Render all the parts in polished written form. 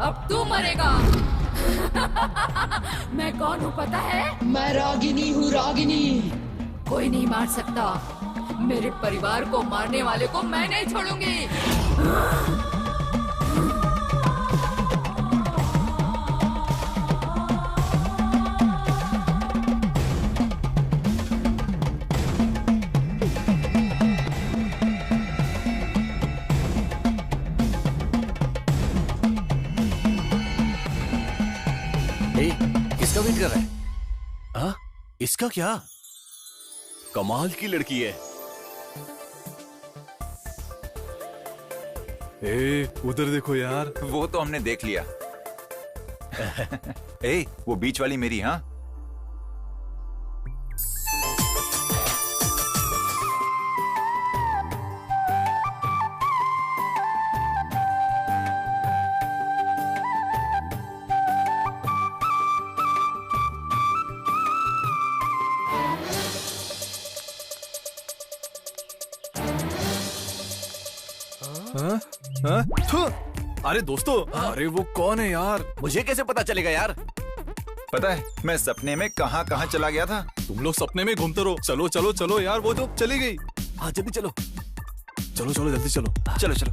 अब तू मरेगा। मैं कौन हूँ पता है? मैं रागिनी हूँ, रागिनी। कोई नहीं मार सकता। मेरे परिवार को मारने वाले को मैं नहीं छोड़ूंगी। किसका वेट कर रहा है? हाँ? इसका क्या? कमाल की लड़की है। उधर देखो यार। वो तो हमने देख लिया। वो बीच वाली मेरी। हाँ, अरे दोस्तों, अरे वो कौन है यार? मुझे कैसे पता चलेगा यार? पता है मैं सपने में कहाँ कहाँ चला गया था। तुम लोग सपने में घूमते रहो। चलो चलो चलो यार, वो तो चली गई। हाँ जल्दी चलो। चलो चलो जल्दी चलो। चलो चलो।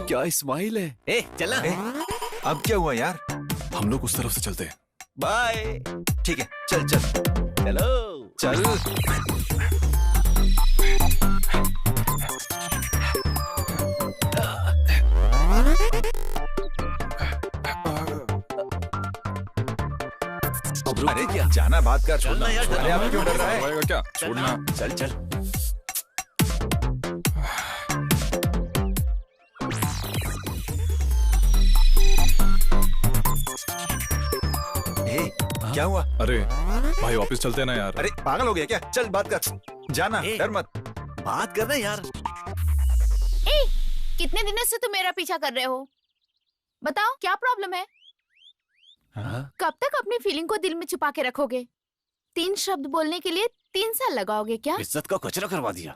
क्या स्माइल है। चला। अब क्या हुआ यार? हम लोग उस तरफ से चलते हैं। बाय। ठीक है, चल चल चलो चल। अरे क्या जाना, बात कर। चलना यार, अरे आप क्यों डर रहा है? क्या छोड़ना? चल चल। क्या हुआ? अरे भाई वापस चलते हैं ना यार। अरे पागल हो गया क्या? चल बात कर। जाना, डर मत। बात करना यार। कितने दिनों से तुम मेरा पीछा कर रहे हो? बताओ क्या प्रॉब्लम है? कब तक अपनी फीलिंग को दिल में छुपा के रखोगे? 3 शब्द बोलने के लिए 3 साल लगाओगे क्या? इज्जत का कचरा करवा दिया।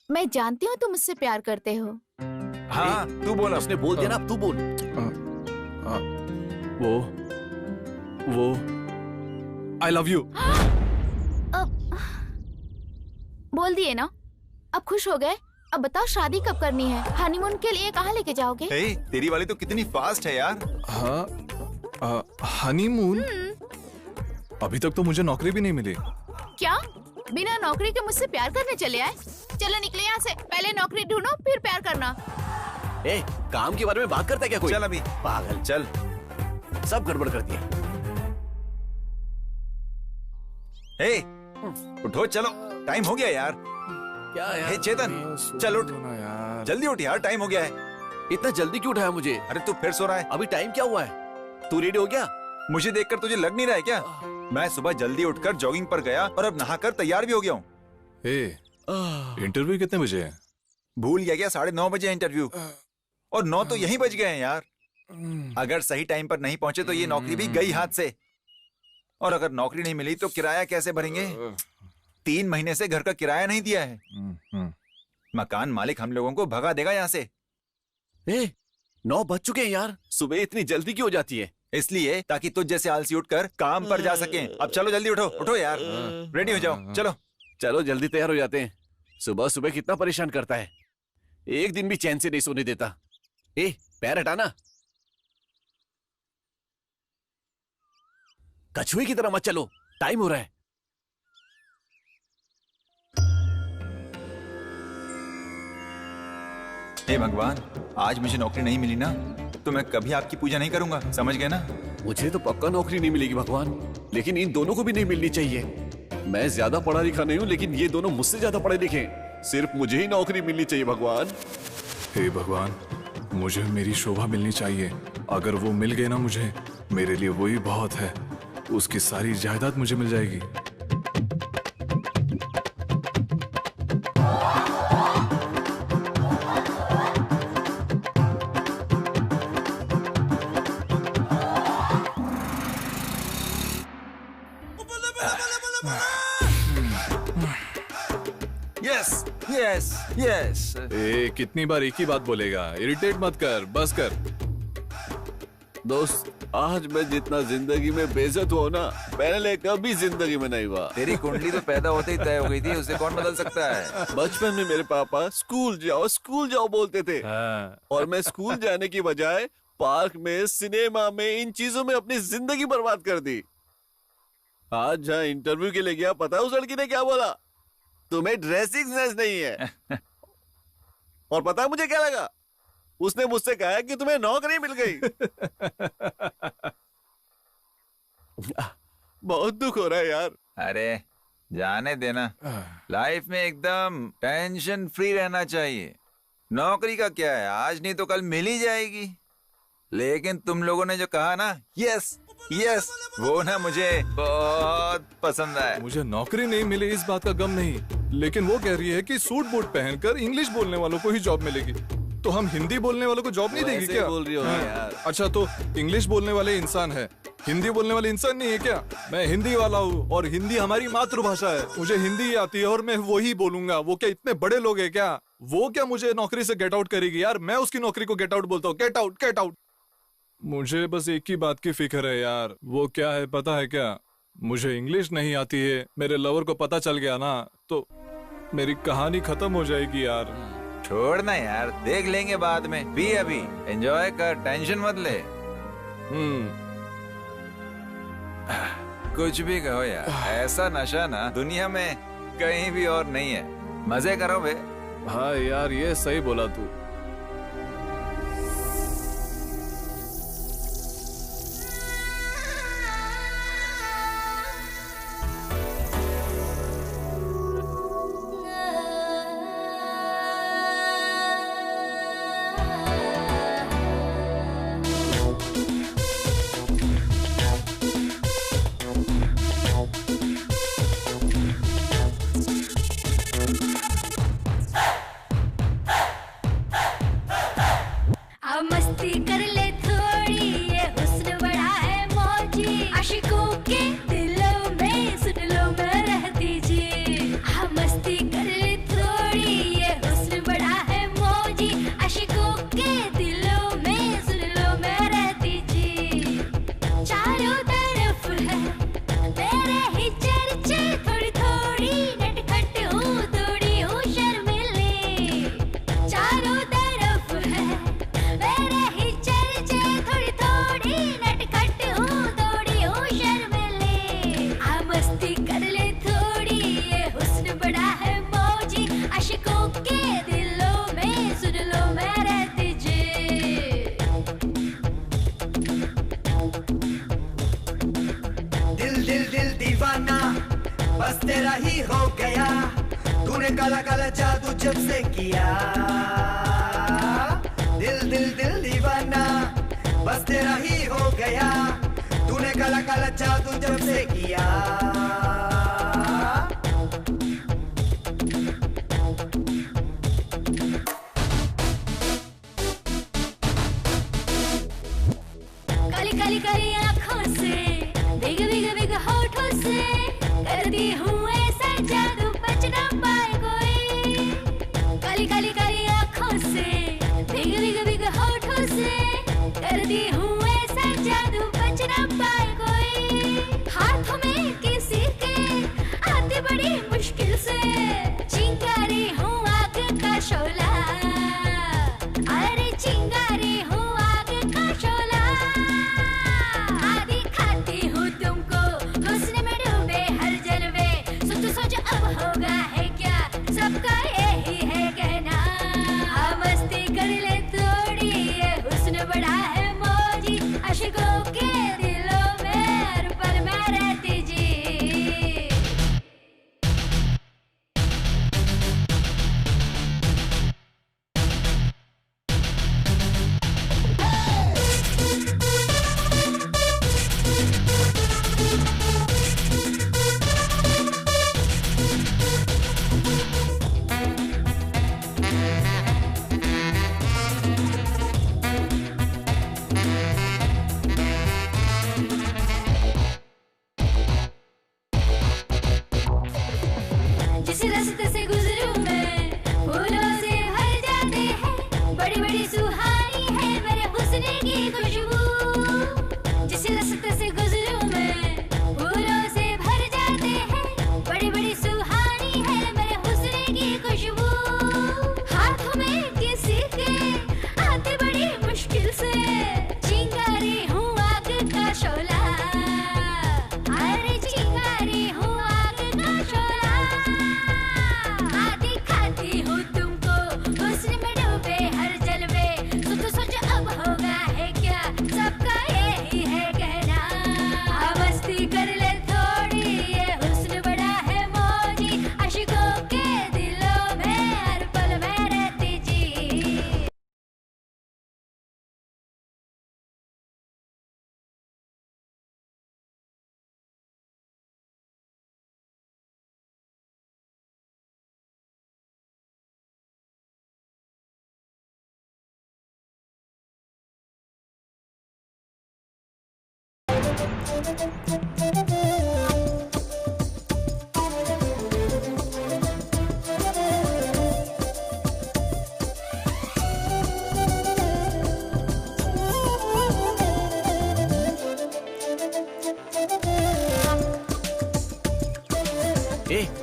मैं जानती हूँ तुम मुझसे प्यार करते हो। हाँ तू बोला। उसने बोल दिया ना, अब तू बोल। वो आई लव यू। बोल दिए ना, अब खुश हो गए। अब बताओ शादी कब करनी है? हनीमून के लिए कहाँ लेके जाओगे? तेरी वाली तो कितनी फास्ट है यार। हाँ, हनीमून? अभी तक तो मुझे नौकरी भी नहीं मिली। क्या बिना नौकरी के मुझसे प्यार करने चले आए? चलो निकले यहाँ से। पहले नौकरी ढूंढो फिर प्यार करना। काम के बारे में बात करता है क्या कोई? चल अभी। पागल। चल, सब गड़बड़ कर दिया। उठो, चलो, टाइम हो गया यार। क्या यार? चेतन, चल उठ यार। जल्दी उठ यार, टाइम हो गया है। इतना जल्दी क्यों उठाया मुझे? अरे तू फिर सो रहा है? अभी टाइम क्या हुआ है? तू रेडी हो गया? मुझे देखकर तुझे लग नहीं रहा है क्या? मैं सुबह जल्दी उठकर जॉगिंग पर गया और अब नहाकर तैयार भी हो गया हूँ। इंटरव्यू कितने बजे है? भूल गया क्या? 9:30 बजे इंटरव्यू, और 9 तो यहीं बज गए हैं यार। अगर सही टाइम पर नहीं पहुंचे तो ये नौकरी भी गई हाथ से, और अगर नौकरी नहीं मिली तो किराया कैसे भरेंगे? 3 महीने से घर का किराया नहीं दिया है। मकान मालिक हम लोगों को भगा देगा यहाँ से। 9 बज चुके हैं यार। सुबह इतनी जल्दी क्यों हो जाती है? इसलिए ताकि तुझ जैसे आलसी उठकर काम पर जा सकें। अब चलो जल्दी उठो, उठो यार, रेडी हो जाओ। चलो चलो जल्दी तैयार हो जाते हैं। सुबह सुबह कितना परेशान करता है, एक दिन भी चैन से नहीं सोने देता। पैर हटाना। कछुए की तरह मत चलो, टाइम हो रहा है। हे भगवान, आज मुझे नौकरी नहीं मिली ना तो मैं कभी आपकी पूजा नहीं करूंगा, समझ गए ना? मुझे तो पक्का नौकरी नहीं मिलेगी भगवान, लेकिन इन दोनों को भी नहीं मिलनी चाहिए। मैं ज्यादा पढ़ा लिखा नहीं हूँ, लेकिन ये दोनों मुझसे ज्यादा पढ़े लिखे हैं। सिर्फ मुझे ही नौकरी मिलनी चाहिए भगवान। हे भगवान, मुझे मेरी शोभा मिलनी चाहिए। अगर वो मिल गए ना मुझे, मेरे लिए वही बहुत है। उसकी सारी जायदाद मुझे मिल जाएगी। Yes yes yes. कितनी बार एक ही बात बोलेगा? इरिटेट मत कर, बस कर। दोस्त, आज मैं जितना जिंदगी में बेइज्जत हुआ ना, पहले कभी जिंदगी में नहीं हुआ। तेरी कुंडली तो पैदा होते ही तय हो गई थी, उसे कौन बदल सकता है? बचपन में मेरे पापा स्कूल जाओ बोलते थे। और मैं स्कूल जाने की बजाय पार्क में, सिनेमा में, इन चीजों में अपनी जिंदगी बर्बाद कर दी। आज जहाँ इंटरव्यू के लिए गया, पता है उस लड़की ने क्या बोला? तुम्हें ड्रेसिंग सेंस नहीं है। और पता है मुझे क्या लगा? उसने मुझसे कहा कि तुम्हें नौकरी मिल गई। बहुत दुख हो रहा है यार। अरे जाने देना, लाइफ में एकदम टेंशन फ्री रहना चाहिए। नौकरी का क्या है, आज नहीं तो कल मिल ही जाएगी। लेकिन तुम लोगों ने जो कहा ना, यस यस, वो ना मुझे बहुत पसंद आया। मुझे नौकरी नहीं मिली इस बात का गम नहीं, लेकिन वो कह रही है कि सूट बूट पहनकर इंग्लिश बोलने वालों को ही जॉब मिलेगी। तो हम हिंदी बोलने वालों को जॉब नहीं देगी क्या? बोल रही हो यार। अच्छा, तो इंग्लिश बोलने वाले इंसान है, हिंदी बोलने वाले इंसान नहीं है क्या? मैं हिंदी वाला हूँ और हिंदी हमारी मातृभाषा है। मुझे हिंदी आती है और मैं वही बोलूंगा। वो क्या इतने बड़े लोग हैं क्या? वो क्या मुझे नौकरी से गेट आउट करेगी यार? मैं उसकी नौकरी को गेट आउट बोलता हूँ। Get out, get out. मुझे बस एक ही बात की फिक्र है यार। वो क्या है पता है क्या? मुझे इंग्लिश नहीं आती है। मेरे लवर को पता चल गया ना तो मेरी कहानी खत्म हो जाएगी यार। छोड़ना यार, देख लेंगे बाद में। भी अभी एंजॉय कर, टेंशन मत ले। कुछ भी कहो यार, ऐसा नशा ना दुनिया में कहीं भी और नहीं है। मजे करो बे। हाँ यार, ये सही बोला तू। बस तेरा ही हो गया, तूने काला काला जादू जब से किया। दिल दिल दिल दीवाना, बस तेरा ही हो गया, तूने काला काला जादू जब से किया। काली काली काली आँखों से, भीग भीग भीग होठों से, करती हूँ ऐसा जादू बच ना पाए कोई। काली काली काली आँखों से, भीग भीग भीग होठों से, करती हूँ ऐसा जादू बच ना पाए कोई। हाथों में किसी के जिस रास्ते से गुजरूं मैं फूलों से भर जाते हैं, बड़ी बड़ी सुहानी है मेरे हुस्न की खुशबू। जिस रास्ते से गुजरूं मैं फूलों से भर जाते हैं, बड़ी बड़ी सुहानी है मेरे हुस्न की खुशबू। हाथों में किसी के आते बड़ी मुश्किल से, चिंगारी हूँ आग का शोला, अरे चिंगारी हूँ आग का शोला। आती खाती हूँ तुमको हुस्न में डूबे हर जलवे, सोचो सोचो अब होगा है क्या, सबका यही है कहना। मस्ती कर ले थोड़ी, ये हुस्न बड़ा है मौजी, आशिकों के दिलों में हर पल में रहती जी।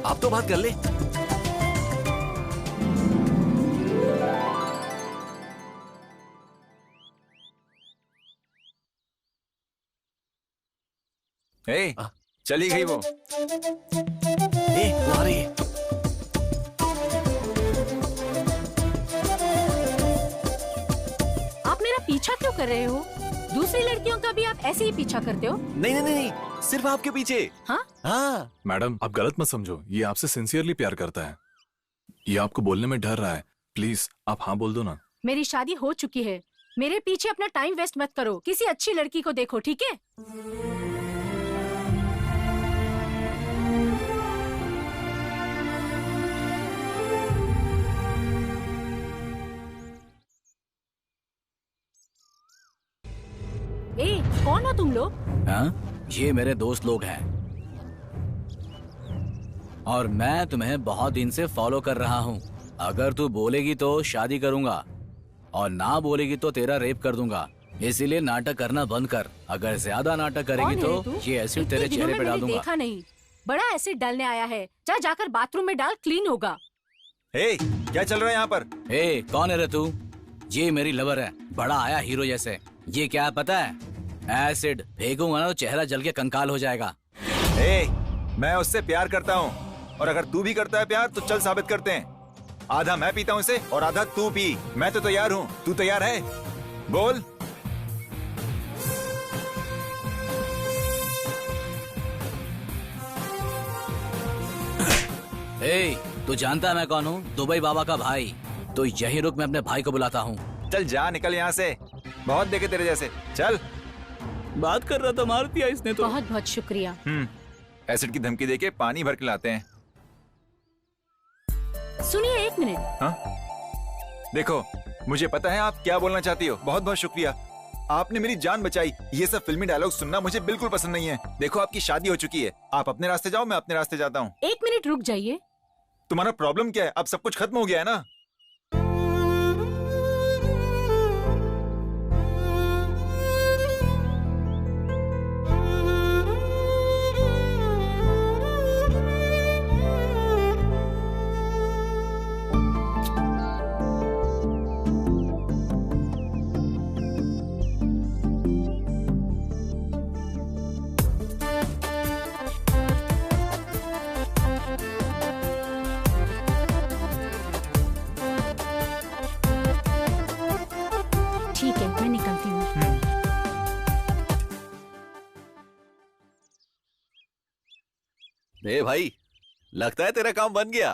आप तो बात कर ले। चली गई वो। वो आ रही है। आप मेरा पीछा क्यों कर रहे हो? दूसरी लड़कियों का भी आप ऐसे ही पीछा करते हो? नहीं नहीं नहीं, सिर्फ आपके पीछे। हाँ? हाँ। मैडम आप गलत मत समझो, ये आपसे सिंसियरली प्यार करता है। ये आपको बोलने में डर रहा है, प्लीज आप हाँ बोल दो ना। मेरी शादी हो चुकी है, मेरे पीछे अपना टाइम वेस्ट मत करो, किसी अच्छी लड़की को देखो, ठीक है? ए, कौन हो तुम लोग? हाँ? ये मेरे दोस्त लोग हैं और मैं तुम्हें बहुत दिन से फॉलो कर रहा हूँ। अगर तू बोलेगी तो शादी करूंगा और ना बोलेगी तो तेरा रेप कर दूंगा। इसीलिए नाटक करना बंद कर। अगर ज्यादा नाटक करेगी कौन है तो तू? ये एसिड इतने तेरे दिनों चेहरे में पे डाल मैंने दूंगा। देखा नहीं, बड़ा एसिड डालने आया है। जा जाकर बाथरूम में डाल, क्लीन होगा। क्या चल रहा है यहाँ पर? कौन है रे तू? ये मेरी लवर है, बड़ा आया हीरो जैसे। ये क्या है पता है? एसिड फेंकूंगा ना तो चेहरा जल के कंकाल हो जाएगा। मैं उससे प्यार करता हूँ और अगर तू भी करता है प्यार तो चल साबित करते हैं। आधा मैं पीता हूँ इसे और आधा तू पी। मैं तो तैयार हूँ, तू तैयार है? बोल। तू जानता है मैं कौन हूँ? दुबई बाबा का भाई। तो यही रुक, मैं अपने भाई को बुलाता हूँ। चल जा, निकल यहाँ से। बहुत देखे तेरे जैसे। चल। बात कर रहा था, मार दिया इसने तो। बहुत बहुत शुक्रिया। एसिड की धमकी देके पानी भर के लाते हैं। सुनिए एक मिनट। हाँ? देखो, मुझे पता है आप क्या बोलना चाहती हो। बहुत बहुत शुक्रिया, आपने मेरी जान बचाई। ये सब फिल्मी डायलॉग सुनना मुझे बिल्कुल पसंद नहीं है। देखो आपकी शादी हो चुकी है, आप अपने रास्ते जाओ, मैं अपने रास्ते जाता हूँ। एक मिनट रुक जाइए। तुम्हारा प्रॉब्लम क्या है? अब सब कुछ खत्म हो गया है ना? ठीक है, मैं निकलती हूँ। भाई, लगता है तेरा काम बन गया।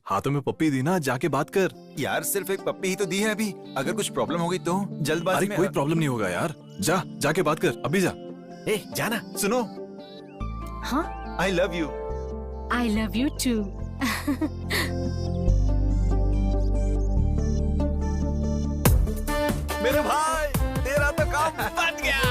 हाथों में पप्पी दी ना, जाके बात कर। यार सिर्फ एक पप्पी ही तो दी है अभी। अगर कुछ प्रॉब्लम हो गई तो जल्दबाजी में। कोई प्रॉब्लम नहीं होगा यार। जाके बात कर, अभी जा। जाना। सुनो। हाँ? I love you. I love you too. मेरे भाई, तेरा तो काम बन गया।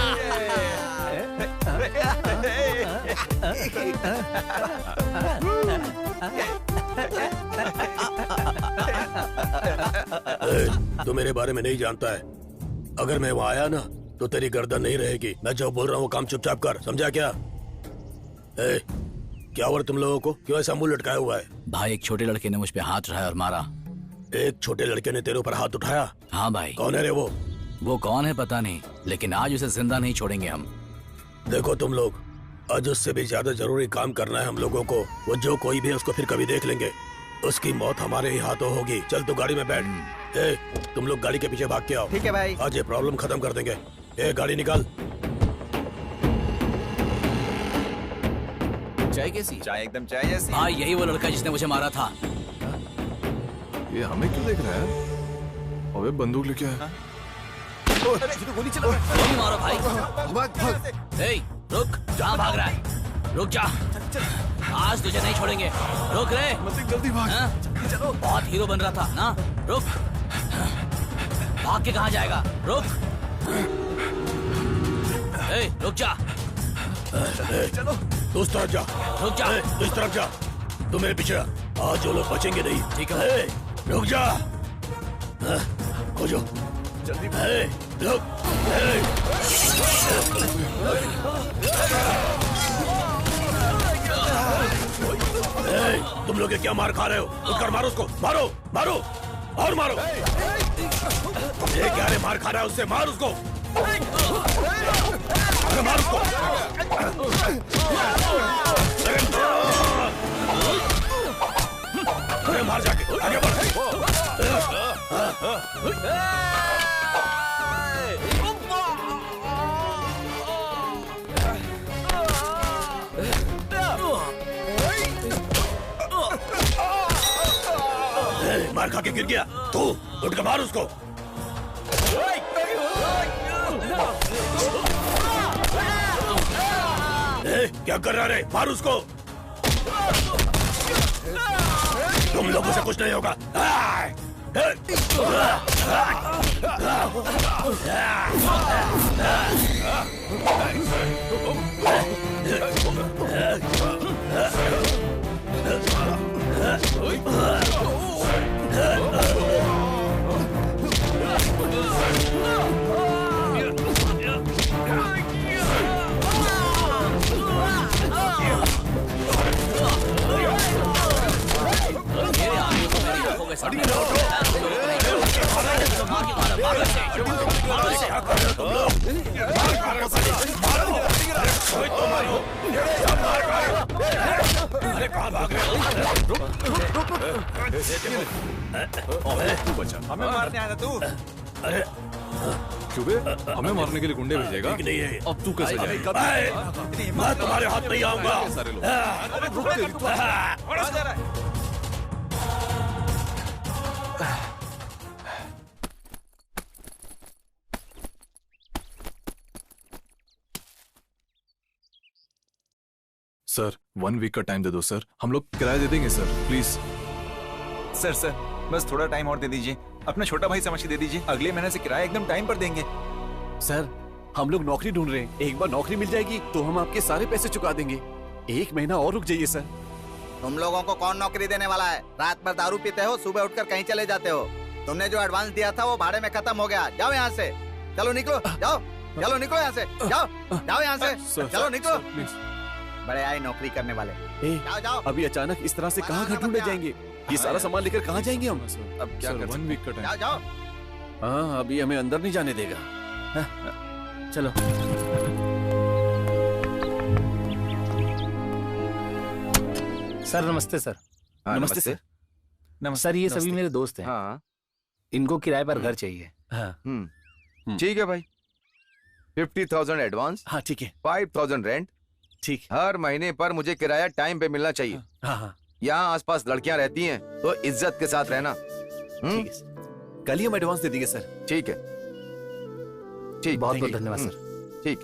तू मेरे बारे में नहीं जानता है। अगर मैं वहाँ आया ना तो तेरी गर्दन नहीं रहेगी। मैं जो बोल रहा हूँ काम चुपचाप कर, समझा क्या? क्या हुआ तुम लोगों को? क्यों ऐसा मुंह लटकाया हुआ है? भाई एक छोटे लड़के ने मुझ पे हाथ उठाया और मारा। एक छोटे लड़के ने तेरे ऊपर हाथ उठाया? हाँ भाई। कौन है रे वो? वो कौन है पता नहीं, लेकिन आज उसे जिंदा नहीं छोड़ेंगे हम। देखो तुम लोग, आज उससे भी ज्यादा जरूरी काम करना है हम लोगों को। वो जो कोई भी है उसको फिर कभी देख लेंगे। उसकी मौत हमारे ही हाथों होगी। चल तू गाड़ी में बैठ। तुम लोग गाड़ी के पीछे भाग के आओ। ठीक है भाई। आज ये प्रॉब्लम खत्म कर देंगे। गाड़ी निकाल। चाय कैसी? चाय एकदम चाय जैसी। हाँ यही वो लड़का जिसने मुझे मारा था। ये हमें क्यों देख रहा है? अबे बंदूक लेके आया। गोली चला। गोली मारो भाई। रुक, कहाँ भाग रहा है? रुक जा, आज तुझे नहीं छोड़ेंगे। रुक रे, जल्दी भाग। चलो, बहुत हीरो बन रहा था ना। रुक, भाग के कहाँ जाएगा? रुक, रुक जा। चलो तू उस तरफ जा। रुक जा। इस तरफ जा। तू मेरे पीछे। आज जो लोग बचेंगे नहीं। ठीक है। रुक जा। खोजो जल्दी। रुक। तुम लोग ये क्या मार खा रहे हो? उठकर मारो उसको। मारो मारो और मारो। ये क्या रे मार खा रहा है? उससे मार उसको। अरे मार उसको। अरे मार जाके आगे बढ़। मार खा के गिर गया। तू उठ के मार उसको। क्या कर रहा रे? मार उसको। तुम लोगों से कुछ नहीं होगा। हमें मारने आया था तू? अरे चुबे, हमें मारने के लिए गुंडे भेजेगा? नहीं है। अब तू कैसे जाएगा? मैं तुम्हारे हाथ नहीं आऊंगा। सारे लोग सर 1 वीक का टाइम दे दो सर, हम लोग किराया दे देंगे सर, प्लीज। सर बस थोड़ा टाइम और दे दीजिए। अपना छोटा भाई समझ के दे दीजिए। अगले महीने से किराया एकदम टाइम पर देंगे। सर हम लोग नौकरी ढूंढ रहे हैं। एक बार नौकरी मिल जाएगी तो हम आपके सारे पैसे चुका देंगे। 1 महीना और रुक जाइए सर। तुम लोगों को कौन नौकरी देने वाला है? रात भर दारू पीते हो, सुबह उठकर कहीं चले जाते हो। तुमने जो एडवांस दिया था वो भाड़े में खत्म हो गया। जाओ यहाँ से। चलो निकलो। जाओ चलो निकलो यहाँ से। जाओ जाओ यहाँ से। चलो निकलो। बड़े आए नौकरी करने वाले। जाओ जाओ। अभी अचानक इस तरह से कहाँ घर ढूंढे जाएंगे? ये सारा सामान लेकर कहाँ जाएंगे हम? अब क्या कर 1 वीक का टाइम। जाओ जाओ। हाँ अभी हमें अंदर नहीं जाने देगा। चलो सर नमस्ते सर। नमस्ते सर। सर ये सभी मेरे दोस्त हैं। हाँ इनको किराए पर घर चाहिए। ठीक है भाई। 50,000 एडवांस। हाँ ठीक है। 5,000 रेंट। ठीक। हर महीने पर मुझे किराया टाइम पे मिलना चाहिए। हाँ। यहाँ आसपास लड़कियां रहती हैं तो इज्जत के साथ रहना। ठीक है सर। कल ही हम एडवांस दे देंगे सर। ठीक है। ठीक, बहुत बहुत धन्यवाद सर। ठीक।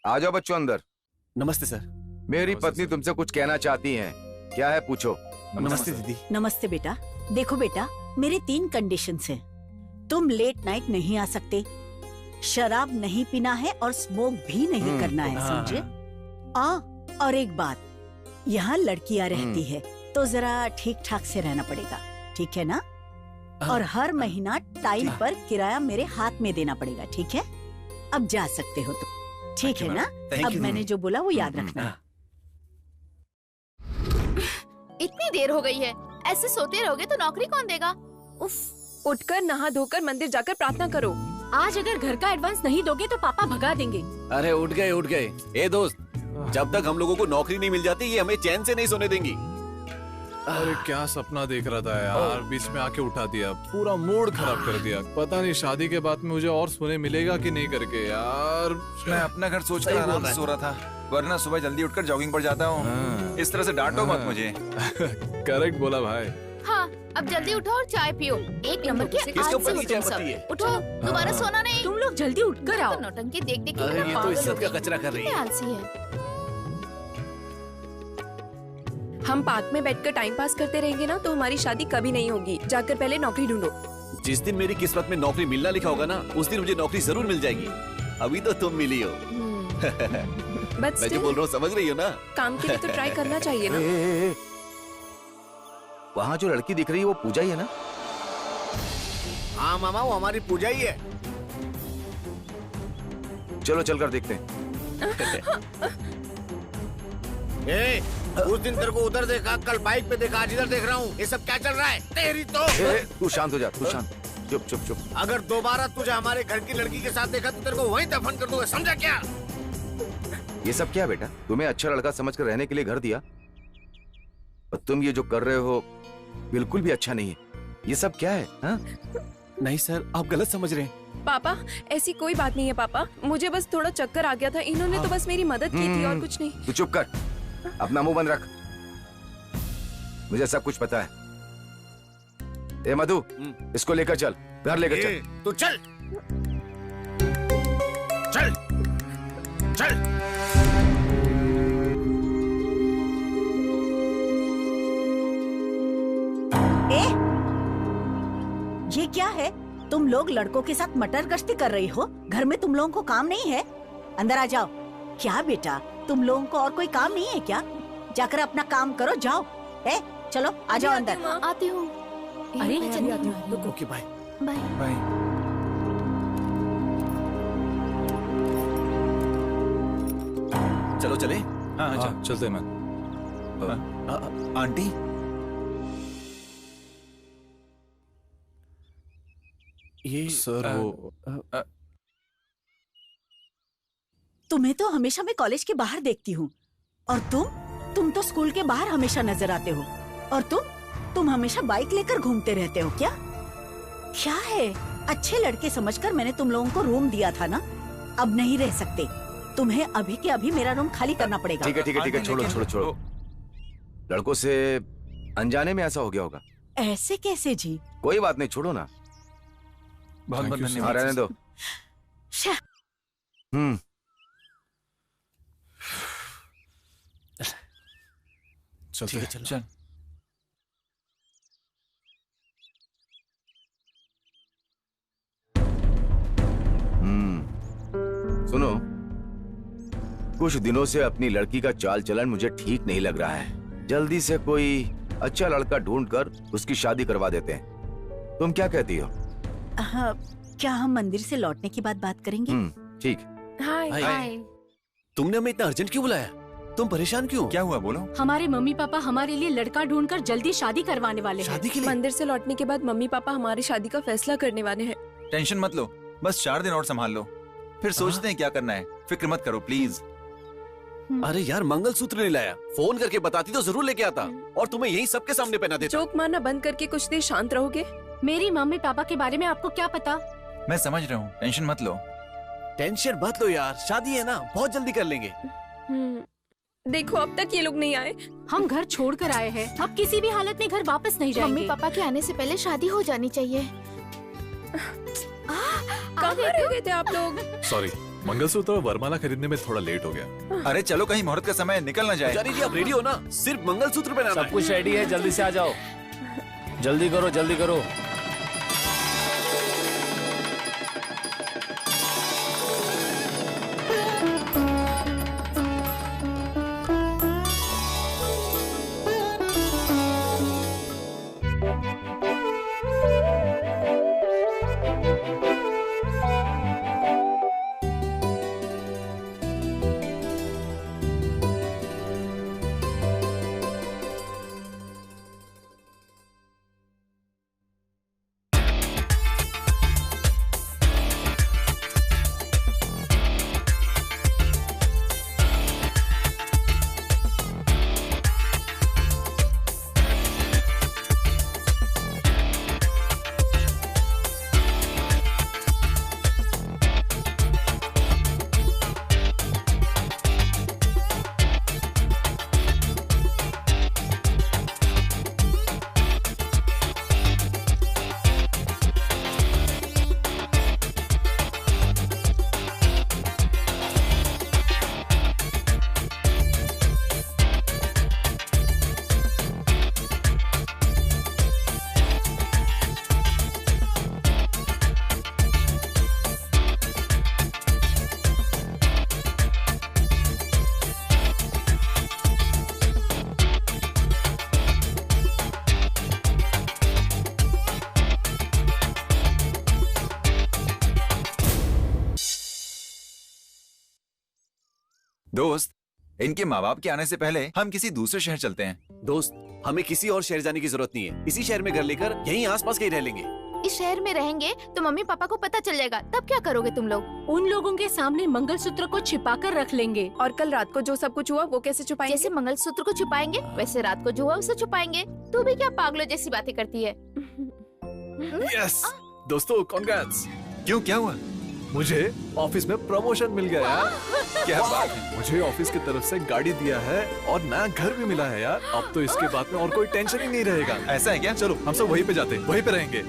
आ जाओ बच्चों अंदर। नमस्ते सर। मेरी पत्नी तुमसे कुछ कहना चाहती हैं। क्या है पूछो। नमस्ते दीदी। नमस्ते बेटा। देखो बेटा, मेरे 3 कंडीशंस हैं। तुम लेट नाइट नहीं आ सकते, शराब नहीं पीना है और स्मोक भी नहीं करना है, समझे? और एक बात, यहाँ लड़कियाँ रहती है तो जरा ठीक ठाक से रहना पड़ेगा, ठीक है ना? और हर महीना टाइम पर किराया मेरे हाथ में देना पड़ेगा, ठीक है? अब जा सकते हो तुम, ठीक है ना? अब मैंने जो बोला वो याद रखना। इतनी देर हो गई है, ऐसे सोते रहोगे तो नौकरी कौन देगा? उफ, उठकर नहा धोकर मंदिर जाकर प्रार्थना करो। आज अगर घर का एडवांस नहीं दोगे तो पापा भगा देंगे। अरे उठ गए। ए दोस्त, जब तक हम लोगों को नौकरी नहीं मिल जाती ये हमें चैन से नहीं सोने देंगी। अरे क्या सपना देख रहा था यार, बीच में आके उठा दिया, पूरा मूड खराब कर दिया। पता नहीं शादी के बाद में मुझे और सोने मिलेगा कि नहीं करके यार। मैं अपना घर सोचकर आराम से सो रहा था, वरना सुबह जल्दी उठकर जॉगिंग पर जाता हूँ। इस तरह से डांटो मत मुझे। करेक्ट बोला भाई। हाँ, अब जल्दी उठो और चाय पियो। एक नंबर के आज से हो तुम सब। उठो, दोबारा सोना नहीं। तुम लोग जल्दी उठकर आओ। नौटंकी देख देख के अरे ये तो इज्जत का कचरा कर रही है। आलसी है। हम पार्क में बैठकर टाइम पास करते रहेंगे ना तो हमारी शादी कभी नहीं होगी। जाकर पहले नौकरी ढूंढो। जिस दिन मेरी किस्मत में नौकरी मिलना लिखा होगा ना, उस दिन मुझे नौकरी जरूर मिल जाएगी। अभी तो तुम मिली हो। मैं जो बोल रहा हूँ समझ रही हो ना? काम के लिए तो ट्राई करना चाहिए ना। वहाँ जो लड़की दिख रही है वो पूजा ही है ना? हाँ मामा, वो हमारी पूजा ही है। चलो चलकर देखते हैं। उस दिन तेरे को उधर देखा, कल बाइक पे देखा, आज इधर देख रहा हूँ। ये सब क्या चल रहा है? तेरी तो तू शांत हो जा, तू शांत। चुप चुप चुप। अगर दोबारा तुझे हमारे घर की लड़की के साथ देखा तो तेरे को वहीं दफन कर दूंगा, समझा क्या? ये सब क्या बेटा? तुम्हें अच्छा लड़का समझकर रहने के लिए घर दिया और तुम ये जो कर रहे हो बिल्कुल भी अच्छा नहीं है। ये सब क्या है? हा? नहीं सर, आप गलत समझ रहे हैं। पापा, ऐसी कोई बात नहीं है पापा। मुझे बस थोड़ा चक्कर आ गया था। इन्होंने तो बस मेरी मदद की थी और कुछ नहीं। तू चुप कर, अपना मुंह बंद रख। मुझे सब कुछ पता है। ए मधु, इसको लेकर चल, घर लेकर चल। तू चल चल चल। ये क्या है? तुम लोग लड़कों के साथ मटर गश्ती कर रही हो? घर में तुम लोगों को काम नहीं है? अंदर आ जाओ। क्या बेटा, तुम लोगों को और कोई काम नहीं है क्या? जाकर अपना काम करो, जाओ। चलो आ जाओ अंदर। आती हूँ। अरे ओके बाय बाय बाय। चलो चले। हाँ चलते हैं। आंटी, ये सर वो तुम्हें तो हमेशा मैं कॉलेज के बाहर देखती हूँ, और तुम तो स्कूल के बाहर हमेशा नजर आते हो। और तुम हमेशा बाइक लेकर घूमते रहते हो क्या? क्या है? अच्छे लड़के समझकर मैंने तुम लोगों को रूम दिया था ना, अब नहीं रह सकते। तुम्हें अभी के अभी मेरा रूम खाली करना पड़ेगा। ठीक है, छोड़ो। लड़कों से अनजाने में ऐसा हो गया होगा। ऐसे कैसे जी? कोई बात नहीं, छोड़ो ना। बहुत बहुत धन्यवाद। रहने दो। चल। सुनो, कुछ दिनों से अपनी लड़की का चाल चलन मुझे ठीक नहीं लग रहा है। जल्दी से कोई अच्छा लड़का ढूंढकर उसकी शादी करवा देते हैं। तुम क्या कहती हो? क्या हम मंदिर से लौटने के बाद बात करेंगे? ठीक। हाय। तुमने हमें इतना अर्जेंट क्यों बुलाया? तुम परेशान क्यों? क्या हुआ, बोलो। हमारे मम्मी पापा हमारे लिए लड़का ढूंढकर जल्दी शादी करवाने वाले हैं। शादी के लिए? मंदिर से लौटने के बाद मम्मी पापा हमारी शादी का फैसला करने वाले हैं। टेंशन मत लो, बस 4 दिन और संभाल लो, फिर सोचते हैं क्या करना है। फिक्र मत करो प्लीज। अरे यार, मंगलसूत्र नहीं लाया, फोन करके बताती तो जरूर लेके आता, और तुम्हें यही सबके सामने पहना देता। जोक मारना बंद करके कुछ देर शांत रहोगे? मेरी मम्मी पापा के बारे में आपको क्या पता? मैं समझ रहा हूँ, टेंशन मत लो। टेंशन मत लो यार, शादी है ना, बहुत जल्दी कर लेंगे। देखो, अब तक ये लोग नहीं आए। हम घर छोड़ कर आए हैं, अब किसी भी हालत में घर वापस नहीं जाएंगे। मम्मी पापा के आने से पहले शादी हो जानी चाहिए। कहाँ रह गए थे आप लोग? सॉरी, मंगलसूत्र और वरमाला खरीदने में थोड़ा लेट हो गया। अरे चलो, कहीं मुहूर्त का समय निकल ना जाए। पुजारी जी, आप रेडी हो ना? सिर्फ मंगलसूत्र पहनाना है। सब कुछ रेडी है, जल्दी से आ जाओ। जल्दी करो। दोस्त, इनके माँ बाप के आने से पहले हम किसी दूसरे शहर चलते हैं। दोस्त, हमें किसी और शहर जाने की जरूरत नहीं है। इसी शहर में घर लेकर यहीं आसपास कहीं रह लेंगे। इस शहर में रहेंगे तो मम्मी पापा को पता चल जाएगा, तब क्या करोगे तुम लोग? उन लोगों के सामने मंगलसूत्र को छिपा कर रख लेंगे। और कल रात को जो सब कुछ हुआ वो कैसे छुपाएंगे? जैसे मंगलसूत्र को छुपाएंगे वैसे रात को जो हुआ उसे छुपाएंगे। तू भी क्या पागलों जैसी बातें करती है? यस दोस्तों, कांग्रेट्स। क्यों, क्या हुआ? मुझे ऑफिस में प्रमोशन मिल गया यार। क्या बात है? मुझे ऑफिस की तरफ से गाड़ी दिया है और नया घर भी मिला है यार। अब तो इसके बाद में और कोई टेंशन ही नहीं रहेगा। ऐसा है क्या? चलो हम सब वहीं पे जाते हैं, वहीं पे रहेंगे।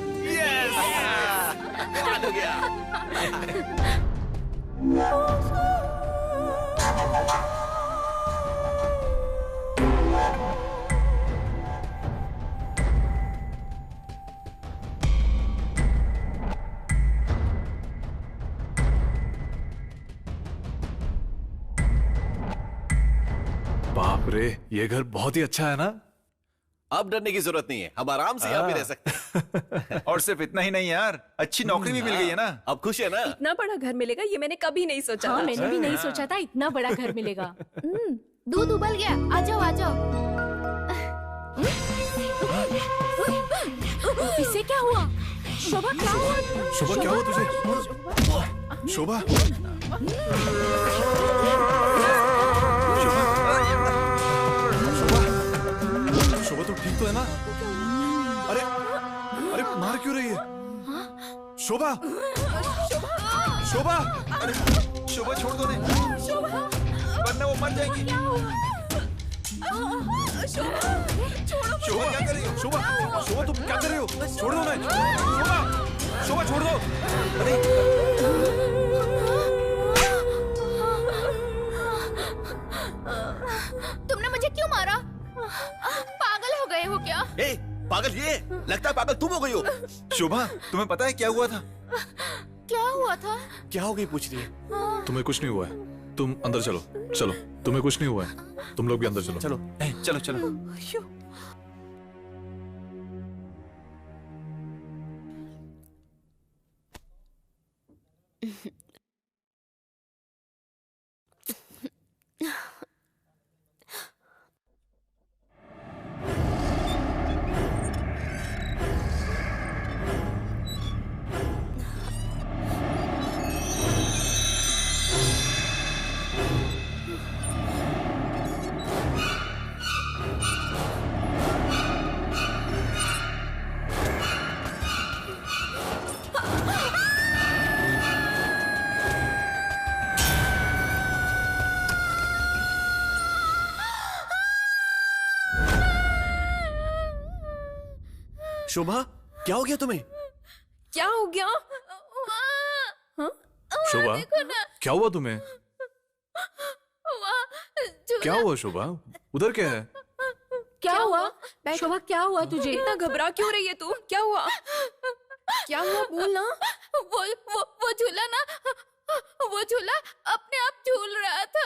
बाप रे, ये घर बहुत ही अच्छा है ना? अब डरने की जरूरत नहीं है, हम आराम से यहाँ पे रह सकते हैं। और सिर्फ इतना ही नहीं यार, अच्छी नौकरी भी मिल गई है ना। अब खुश है ना? इतना बड़ा घर मिलेगा ये मैंने कभी नहीं सोचा। हाँ, मैंने भी नहीं सोचा था इतना बड़ा घर मिलेगा। दूध उबल गया, आ जाओ आ जाओ। इससे क्या हुआ? शोभा क्या हुआ? शोभा क्या हुआ तुझे? शोभा शोभा तो ठीक तो है ना? अरे अरे मार क्यों रही है? शोभा शोभा अरे शोभा छोड़ दो, वरना वो मर जाएगी। शोभा क्या कर रही हो? शोभा तुम क्या कर रही हो? छोड़ दो ना शोभा छोड़ दो। अरे तुमने मुझे क्यों मारा? पागल हो गए हो क्या? ए, पागल ये? लगता है पागल तुम हो गई हो। शोभा, तुम्हें पता है क्या हुआ था? क्या हुआ था? क्या हो गई पूछ रही है? तुम्हें कुछ नहीं हुआ है, तुम अंदर चलो। चलो, तुम्हें कुछ नहीं हुआ है, तुम लोग भी अंदर चलो। चलो चलो चलो। शोभा, क्या हो गया तुम्हें? क्या हो गया? शोभा, क्या हुआ तुम्हें? क्या हुआ शोभा? उधर क्या है? क्या हुआ? शोभा क्या हुआ तुझे? इतना घबरा क्यों रही है तू? क्या हुआ? क्या हुआ बोल ना। वो झूला ना, वो झूला अपने आप झूल रहा था।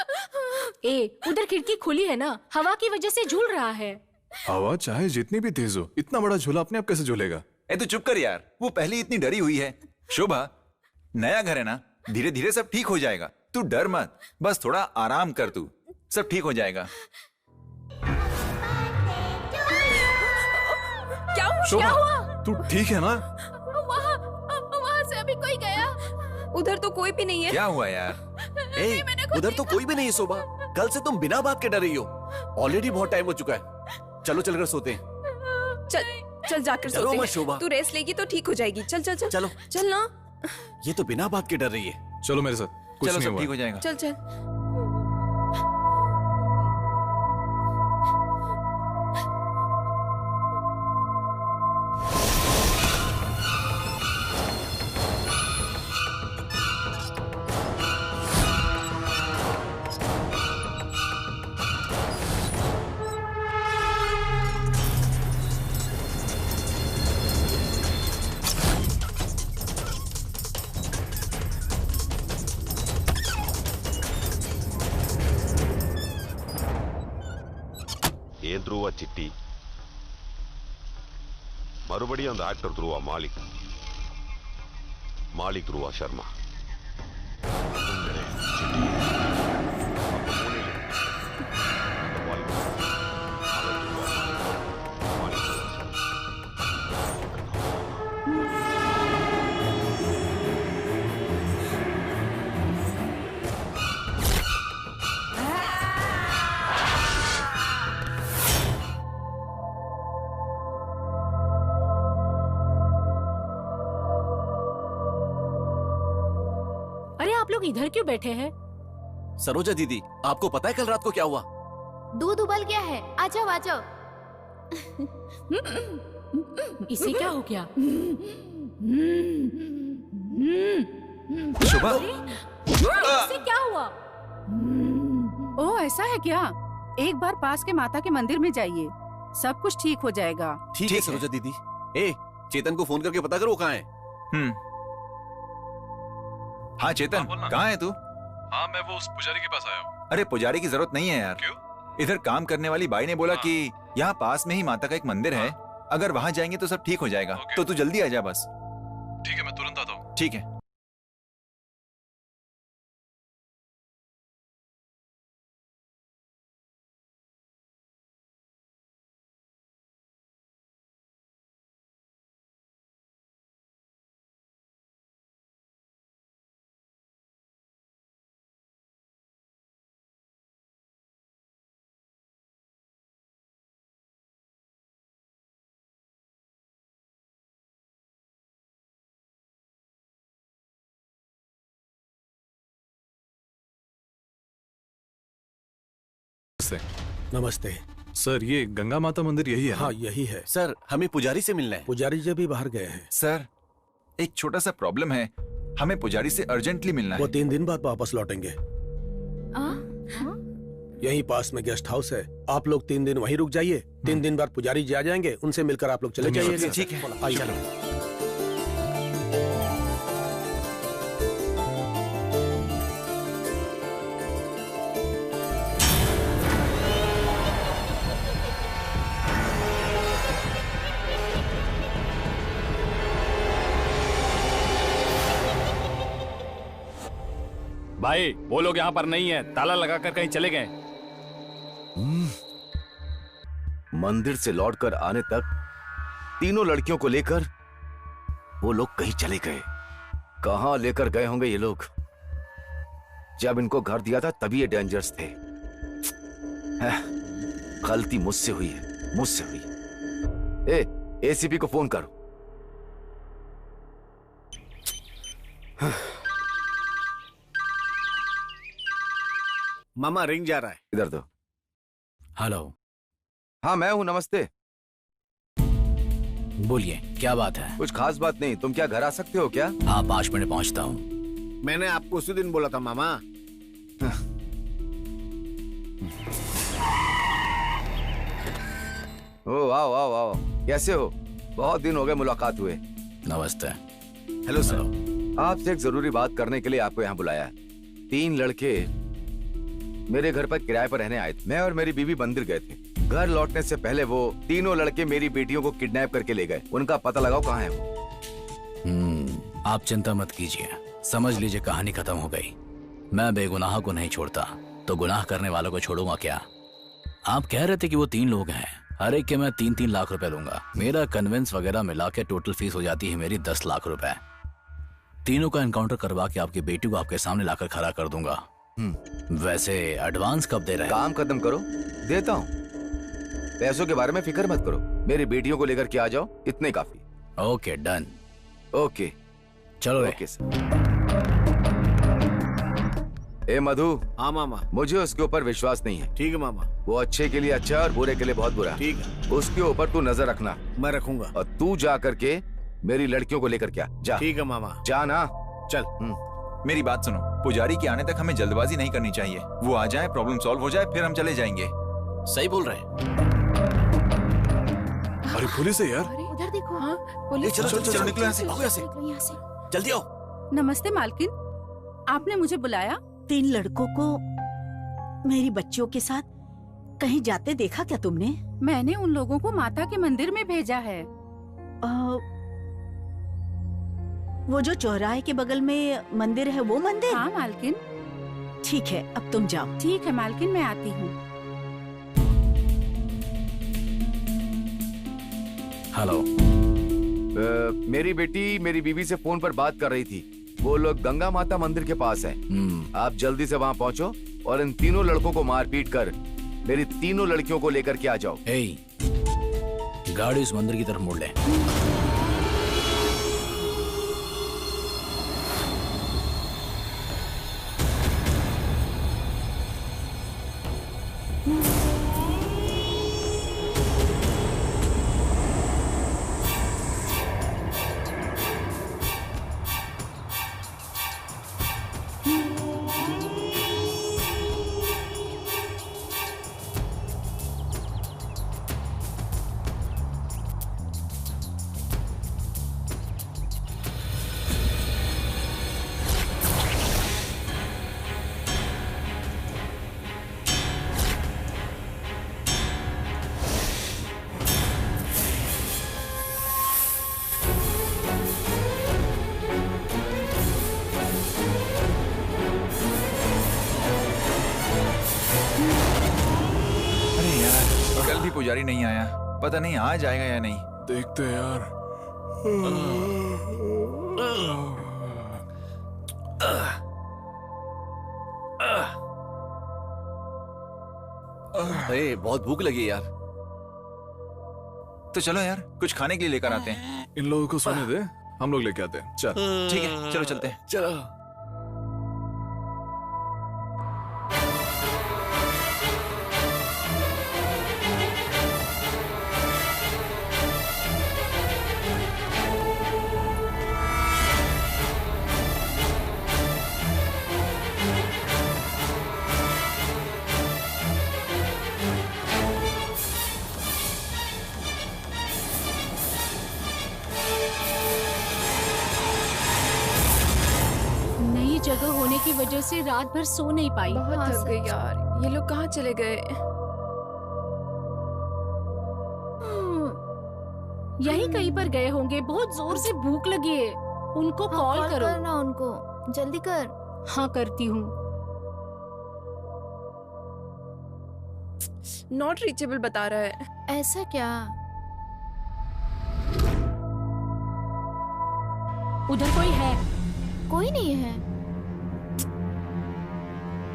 उधर खिड़की खुली है ना, हवा की वजह से झूल रहा है। हवा चाहे जितनी भी तेज हो, इतना बड़ा झूला अपने आप कैसे झूलेगा? तू चुप कर यार, वो पहले ही इतनी डरी हुई है। शोभा, नया घर है ना, धीरे धीरे सब ठीक हो जाएगा। तू डर मत, बस थोड़ा आराम कर, तू सब ठीक हो जाएगा। क्या हुआ? शोभा, तू ठीक है ना? वहाँ से अभी कोई गया? उधर तो कोई भी नहीं है। क्या हुआ यार? उधर तो कोई भी नहीं है शोभा। कल से तुम बिना बात के डर रही हो। ऑलरेडी बहुत टाइम हो चुका है। चलो चलकर सोते हैं। चल जाकर चलो सोते मत हैं। शोभा। तू रेस्ट लेगी तो ठीक हो जाएगी। चल चल चल चलो चल ना। ये तो बिना बात के डर रही है। चलो मेरे साथ, कुछ चलो नहीं सब हुआ। ठीक हो जाएगा। चल चल। ஏன் த்ருவா சிட்டி மறுபடியும் அந்த ஆக்டர் த்ருவா மாலிக் த்ருவா சர்மா அப்ப लोग इधर क्यों बैठे हैं? सरोजा दीदी, आपको पता है कल रात को क्या हुआ? दूध उबल गया है, आ जाओ आ जाओ। इसे क्या हो गया? शुभा, इसे क्या हुआ? ओह, ऐसा है क्या? एक बार पास के माता के मंदिर में जाइए, सब कुछ ठीक हो जाएगा। ठीक है सरोजा दीदी। ए, चेतन को फोन करके पता करो वो कहाँ है। हाँ चेतन, कहाँ है तू? हाँ, मैं वो उस पुजारी के पास आया हूँ। अरे पुजारी की जरूरत नहीं है यार। क्यों? इधर काम करने वाली बाई ने बोला कि यहाँ पास में ही माता का एक मंदिर है, अगर वहाँ जाएंगे तो सब ठीक हो जाएगा। तो तू जल्दी आ जा बस। ठीक है, मैं तुरंत आता हूँ। ठीक है। नमस्ते सर, ये गंगा माता मंदिर यही है? हाँ, यही है सर। हमें पुजारी से मिलना है। पुजारी जी भी बाहर गए हैं। सर, एक छोटा सा प्रॉब्लम है, हमें पुजारी से अर्जेंटली मिलना है। वो 3 दिन बाद वापस लौटेंगे। यहीं पास में गेस्ट हाउस है, आप लोग 3 दिन वहीं रुक जाइए। 3 दिन बाद पुजारी जी आ जाएंगे, उनसे मिलकर आप लोग चले जाइए। ठीक है, आइए। भाई, वो लोग यहाँ पर नहीं है, ताला लगाकर कहीं चले गए। मंदिर से लौटकर आने तक तीनों लड़कियों को लेकर वो लोग कहीं चले गए। कहां लेकर गए होंगे ये लोग? जब इनको घर दिया था तभी ये डेंजर्स थे। गलती मुझसे हुई है, मुझसे हुई। एसीपी को फोन करो। मामा, रिंग जा रहा है। इधर दो। हेलो। हाँ, मैं हूँ। नमस्ते। बोलिए, क्या बात है? कुछ खास बात नहीं। तुम क्या घर आ सकते हो क्या? हाँ, 5 मिनट पहुँचता हूँ। मैंने आपको उसी दिन बोला था मामा। ओ, आओ आओ आओ। कैसे हो? बहुत दिन हो गए मुलाकात हुए। नमस्ते। Hello sir. आपसे एक जरूरी बात करने के लिए आपको यहाँ बुलाया है। 3 लड़के मेरे घर पर किराए पर रहने आए थे। मैं और मेरी बीवी मंदिर गए थे। घर लौटने से पहले वो तीनों लड़के मेरी बेटियों को किडनैप करके ले गए। उनका पता लगाओ कहाँ है वो। आप चिंता मत कीजिए, समझ लीजिए कहानी खत्म हो गई। मैं बेगुनाह को नहीं छोड़ता, तो गुनाह करने वालों को छोड़ूंगा क्या? आप कह रहे थे कि वो 3 लोग हैं, हर एक के मैं 3-3 लाख रुपए लूंगा। मेरा कन्वेंस वगैरह मिला के टोटल फीस हो जाती है मेरी 10 लाख रुपए। तीनों का एनकाउंटर करवा के आपकी बेटी को आपके सामने लाकर खड़ा कर दूंगा। वैसे एडवांस कब दे रहे हैं? काम खत्म करो, देता हूँ। पैसों के बारे में फिक्र मत करो, मेरी बेटियों को लेकर के आ जाओ, इतने काफी। Okay, done. ओके, चलो। Okay sir. ए मधु। हाँ मामा। मुझे उसके ऊपर विश्वास नहीं है। ठीक है मामा। वो अच्छे के लिए अच्छा और बुरे के लिए बहुत बुरा। ठीक है। उसके ऊपर तू नजर रखना। मैं रखूंगा। और तू जा करके मेरी लड़कियों को लेकर क्या जा। ठीक है मामा। जा ना। चल। मेरी बात सुनो, पुजारी के आने तक हमें जल्दबाजी नहीं करनी चाहिए। वो आ जाए, प्रॉब्लम सॉल्व हो जाए, फिर हम चले जाएंगे। सही बोल रहे हैं। अरे पुलिस है यार। उधर देखो। हाँ, पुलिस। चलो निकलो यहाँ से। यहाँ से। जल्दी आओ। नमस्ते मालकिन, आपने मुझे बुलाया? 3 लड़कों को मेरी बच्चियों के साथ कहीं जाते देखा क्या तुमने? मैंने उन लोगों को माता के मंदिर में भेजा है। वो जो चौराहे के बगल में मंदिर है, वो मंदिर? हाँ मालकिन। ठीक है, अब तुम जाओ। ठीक है मालकिन, मैं आती हूँ। हेलो। मेरी बेटी मेरी बीवी से फोन पर बात कर रही थी। वो लोग गंगा माता मंदिर के पास हैं। आप जल्दी से वहाँ पहुँचो और इन तीनों लड़कों को मार पीट कर मेरी तीनों लड़कियों को लेकर के आ जाओ। गाड़ी उस मंदिर की तरफ मोड़ ले। भी पुजारी नहीं आया, पता नहीं आज आएगा या नहीं। देखते हैं यार। अरे बहुत भूख लगी है यार। तो चलो यार कुछ खाने के लिए लेकर आते हैं। इन लोगों को सोने दे, हम लोग लेके आते हैं। चल ठीक है, चलो चलते हैं। चलो। जगह होने की वजह से रात भर सो नहीं पाई। बहुत थक गई यार। ये लोग कहाँ चले गए? यही कहीं पर गए होंगे। बहुत जोर से भूख लगी है। उनको कॉल करो ना, उनको जल्दी कर। हाँ करती हूँ। नॉट रीचेबल बता रहा है। ऐसा क्या? उधर कोई है? कोई नहीं है।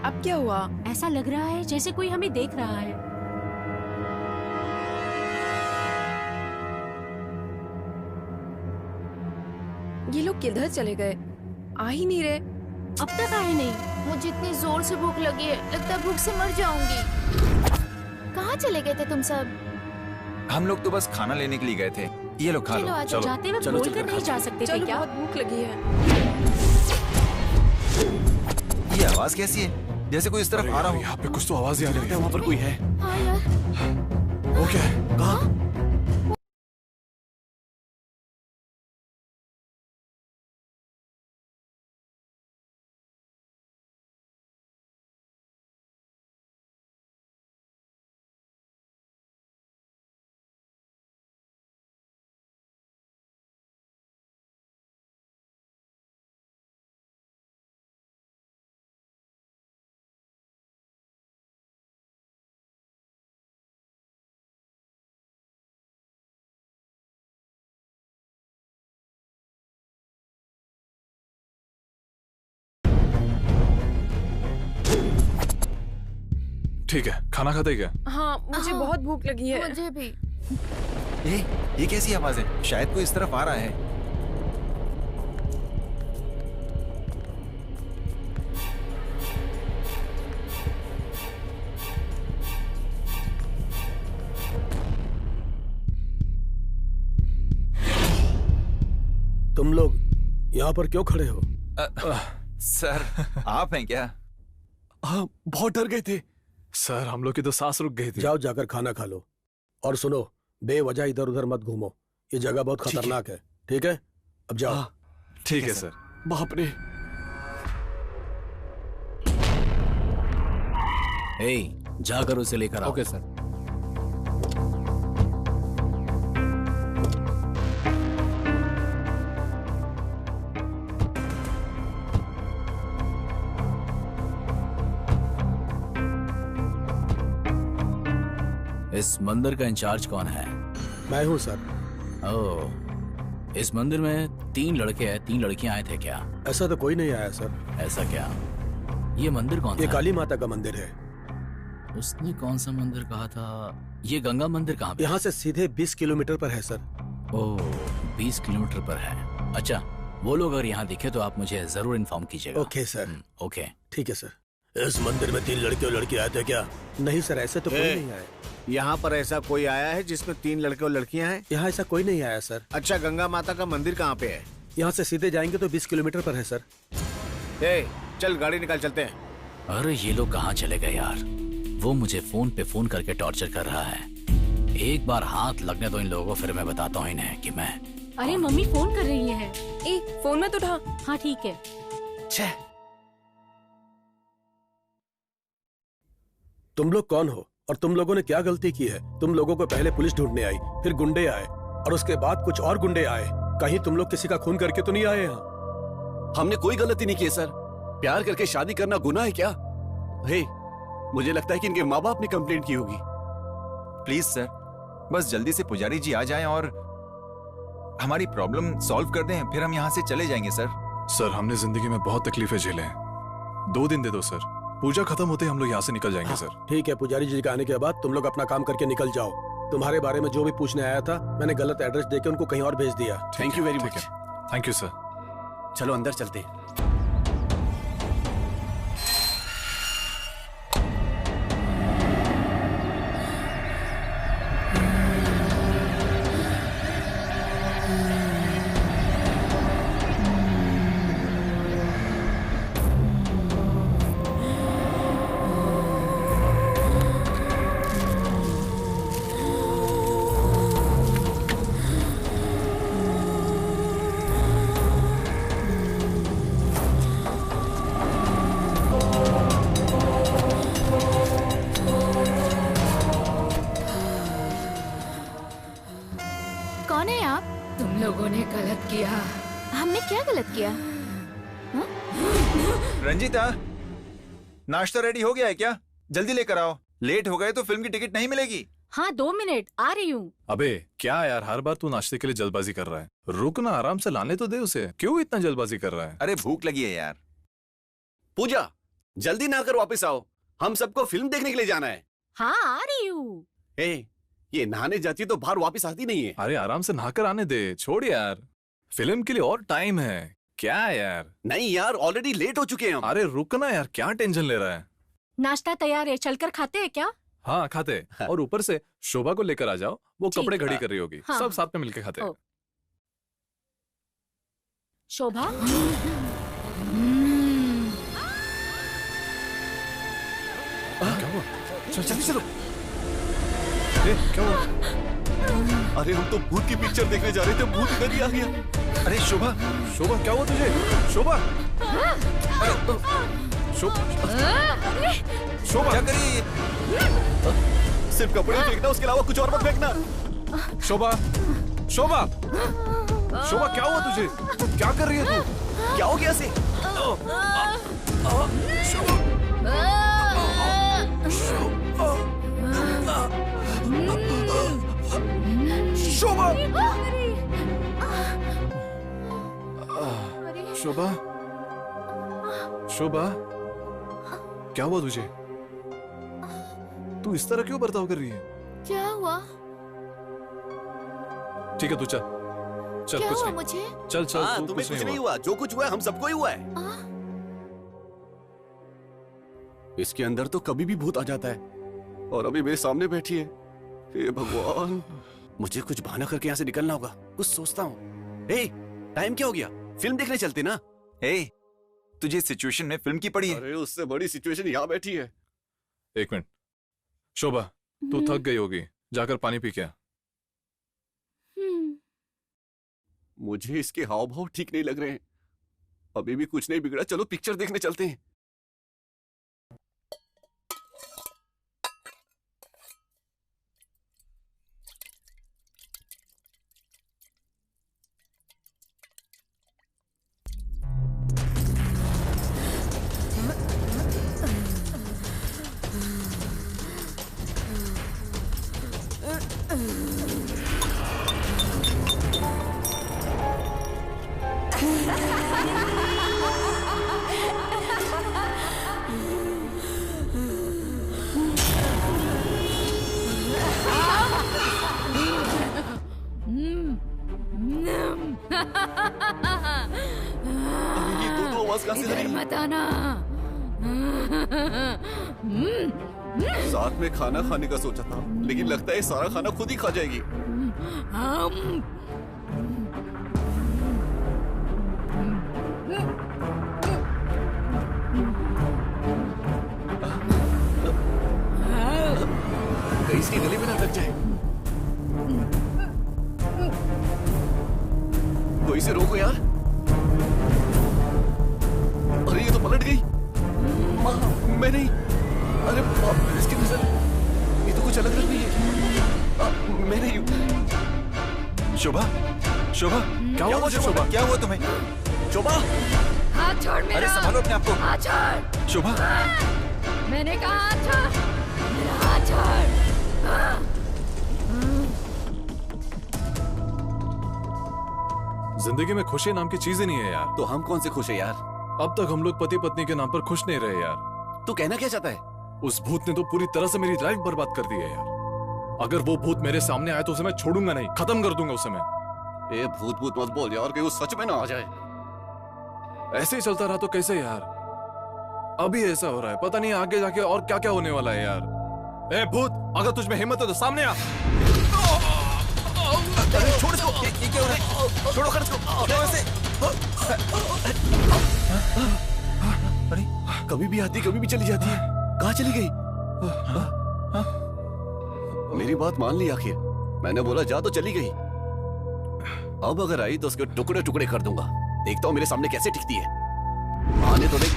अब क्या हुआ? ऐसा लग रहा है जैसे कोई हमें देख रहा है। ये लोग किधर चले गए? आ ही नहीं रहे। अब तक आए नहीं। मुझे इतनी जोर से भूख लगी है, लगता है भूख से मर जाऊंगी। कहाँ चले गए थे तुम सब? हम लोग तो बस खाना लेने के लिए गए थे। ये लोग खा लो। चलो जाते वक्त बोलकर नहीं जा सकते थे क्या? बहुत भूख लगी है। ये आवाज कैसी है? जैसे कोई इस तरफ आ रहा हो। यहाँ पे कुछ तो आवाज ही आ रही है। वहाँ पर कोई है। हाँ यार। वो क्या है? कहाँ? ठीक है, खाना खाते क्या? हाँ, मुझे बहुत भूख लगी है। मुझे भी। ये कैसी आवाज है? शायद कोई इस तरफ आ रहा है। तुम लोग यहाँ पर क्यों खड़े हो? सर आप हैं क्या? हाँ, बहुत डर गए थे। सर हम लोग की तो सांस रुक गई थी। जाओ जाकर खाना खा लो। और सुनो, बेवजह इधर उधर मत घूमो। ये जगह बहुत खतरनाक है। ठीक है, अब जाओ। ठीक है सर। बाप रे। जाकर उसे लेकर आओ। Okay sir. इस मंदिर का इंचार्ज कौन है? मैं हूँ सर। ओह, इस मंदिर में 3 लड़के हैं, 3 लड़कियां आए थे क्या? ऐसा तो कोई नहीं आया सर। ऐसा क्या? ये मंदिर कौन सा? ये काली माता का मंदिर है। उसने कौन सा मंदिर कहा था? ये गंगा मंदिर कहाँ पे? यहाँ से सीधे 20 किलोमीटर पर है सर। ओह, 20 किलोमीटर पर है। अच्छा, वो लोग अगर यहाँ दिखे तो आप मुझे जरूर इन्फॉर्म कीजिएगा। Okay sir. ओके ठीक है सर। इस मंदिर में 3 लड़के और लड़की आए थे क्या? नहीं सर, ऐसे तो कोई नहीं आया। यहाँ पर ऐसा कोई आया है जिसमें 3 लड़के और लड़कियाँ हैं? यहाँ ऐसा कोई नहीं आया सर। अच्छा, गंगा माता का मंदिर कहाँ पे है? यहाँ से सीधे जाएंगे तो 20 किलोमीटर पर है सर। चल गाड़ी निकाल, चलते हैं। अरे ये लोग कहाँ चले गए यार? वो मुझे फोन पे फोन करके टॉर्चर कर रहा है। एक बार हाथ लगने दो इन लोगों को, फिर मैं बताता हूँ इन्हें कि मैं। अरे मम्मी फोन कर रही है। फोन मत उठा। हाँ ठीक है। तुम लोग कौन हो और तुम लोगों ने क्या गलती की है? तुम लोगों को पहले पुलिस ढूंढने आई, फिर गुंडे आए और उसके बाद कुछ और गुंडे आए। कहीं तुम लोग किसी का खून करके तो नहीं आए यहाँ? हमने कोई गलती नहीं की सर। प्यार करके शादी करना गुनाह है क्या? मुझे लगता है कि इनके माँ बाप ने कंप्लेंट की होगी। प्लीज सर, बस जल्दी से पुजारी जी आ जाएं और हमारी प्रॉब्लम सॉल्व कर दें, फिर हम यहाँ से चले जाएंगे सर। सर, हमने जिंदगी में बहुत तकलीफें झेले हैं। 2 दिन दे दो सर, पूजा खत्म होते हम लोग यहाँ से निकल जाएंगे। सर ठीक है, पुजारी जी के आने के बाद तुम लोग अपना काम करके निकल जाओ। तुम्हारे बारे में जो भी पूछने आया था, मैंने गलत एड्रेस देके उनको कहीं और भेज दिया। Thank you very much. Thank you sir. चलो अंदर चलते हैं। कौन है आप? तुम लोगों ने गलत किया। हमने क्या गलत किया? रंजीता, नाश्ता रेडी हो गया है क्या? जल्दी लेकर आओ, लेट हो गए तो फिल्म की टिकट नहीं मिलेगी। हाँ 2 मिनट आ रही हूँ। अबे क्या यार, हर बार तू नाश्ते के लिए जल्दबाजी कर रहा है। रुक ना, आराम से लाने तो दे उसे। क्यों इतना जल्दबाजी कर रहा है? अरे भूख लगी है यार। पूजा, जल्दी नहाकर वापस आओ, हम सबको फिल्म देखने के लिए जाना है। हाँ आ रही हूँ। ये नहाने जाती तो बाहर वापस आती नहीं है। अरे आराम से नहाकर आने दे, छोड़ यार, फिल्म के लिए और टाइम है। क्या यार? नहीं यार, ऑलरेडी लेट हो चुके हैं हम। अरे रुकना यार, क्या टेंशन ले रहा है? नाश्ता तैयार है, चलकर खाते हैं क्या? हाँ खाते। और ऊपर से शोभा को लेकर आ जाओ, वो कपड़े घड़ी कर रही होगी। हाँ। सब साथ में मिलके खाते हैं। शोभा, क्या हुआ? चल जल्दी चलो। क्या हुआ? अरे हम तो भूत की पिक्चर देखने जा रहे थे, भूत इधर ही आ गया। अरे शोभा, शोभा क्या हुआ तुझे? शोभा, शोभा क्या करी? सिर्फ कपड़े फेंकना, उसके अलावा कुछ और मत फेंकना। शोभा, शोभा, शोभा क्या हुआ तुझे? क्या कर रही है तू? क्या हो गया से? शोभा, शोभा, शोभा, क्या हुआ तुझे? तू इस तरह क्यों बर्ताव कर रही है? क्या हुआ? ठीक है तू चल, चल क्या कुछ हुआ नहीं। मुझे? चल चल, हाँ, तू तुम्हें कुछ नहीं हुआ। जो कुछ हुआ है हम सबको ही हुआ है। इसके अंदर तो कभी भी भूत आ जाता है, और अभी मेरे सामने बैठी है। हे भगवान, मुझे कुछ बहाना करके यहाँ से निकलना होगा। कुछ सोचता हूँ। टाइम क्या हो गया? फिल्म देखने चलते ना। तुझे इस सिचुएशन में फिल्म की पड़ी है। अरे उससे बड़ी सिचुएशन यहाँ बैठी है। 1 मिनट, शोभा तू थक गई होगी, जाकर पानी पी के आ। मुझे इसके हाव भाव ठीक नहीं लग रहे हैं। अभी भी कुछ नहीं बिगड़ा, चलो पिक्चर देखने चलते हैं। इधर मत आना। साथ में खाना खाने का सोचा था, लेकिन लगता है सारा खाना खुद ही खा जाएगी। कहीं इसके गले में ना लग जाए। कोई से रोको यार। अरे ये तो पलट गई। माँ, मैं नहीं। अरे बाप रे, इसकी नजर, ये तो कुछ अलग लग रही है। मैं नहीं हूँ। शोभा, शोभा, क्या हुआ शोभा? क्या हुआ तुम्हें? शोभा, हाथ छोड़ मेरा। अरे संभालो अपने आप को। हाथ छोड़। शोभा, मैंने कहा हाथ छोड़। मेरा हाथ छोड़। जिंदगी में खुशी नाम की चीज ही नहीं है यार। तो हम कौन से खुश है यार? अब तक हम लोग पति पत्नी के नाम पर खुश नहीं रहे यार। तू कहना क्या चाहता है? उस भूत ने तो पूरी तरह से मेरी लाइफ बर्बाद कर दी है यार। अगर वो भूत मेरे सामने आए तो उसे मैं छोड़ूंगा नहीं, खत्म कर दूंगा उसे मैं। ए भूत भूत मत बोल यार, कहीं वो सच में ना आ जाए। ऐसे ही चलता रहा तो कैसे यार? अभी ऐसा हो रहा है, पता नहीं आगे जाके और क्या क्या होने वाला है यार। ए भूत, अगर तुझ में हिम्मत है तो सामने आ। छोड़ इसको, ये क्या हो रहा है? छोड़ो कर इसको। क्या वैसे? अरे कभी भी आती कभी भी चली जाती है, कहाँ चली गई? मेरी बात मान ली आखिर, मैंने बोला जा तो चली गई। अब अगर आई तो उसके टुकड़े टुकड़े कर दूंगा। देखता हूँ मेरे सामने कैसे टिकती है। आने तो देख।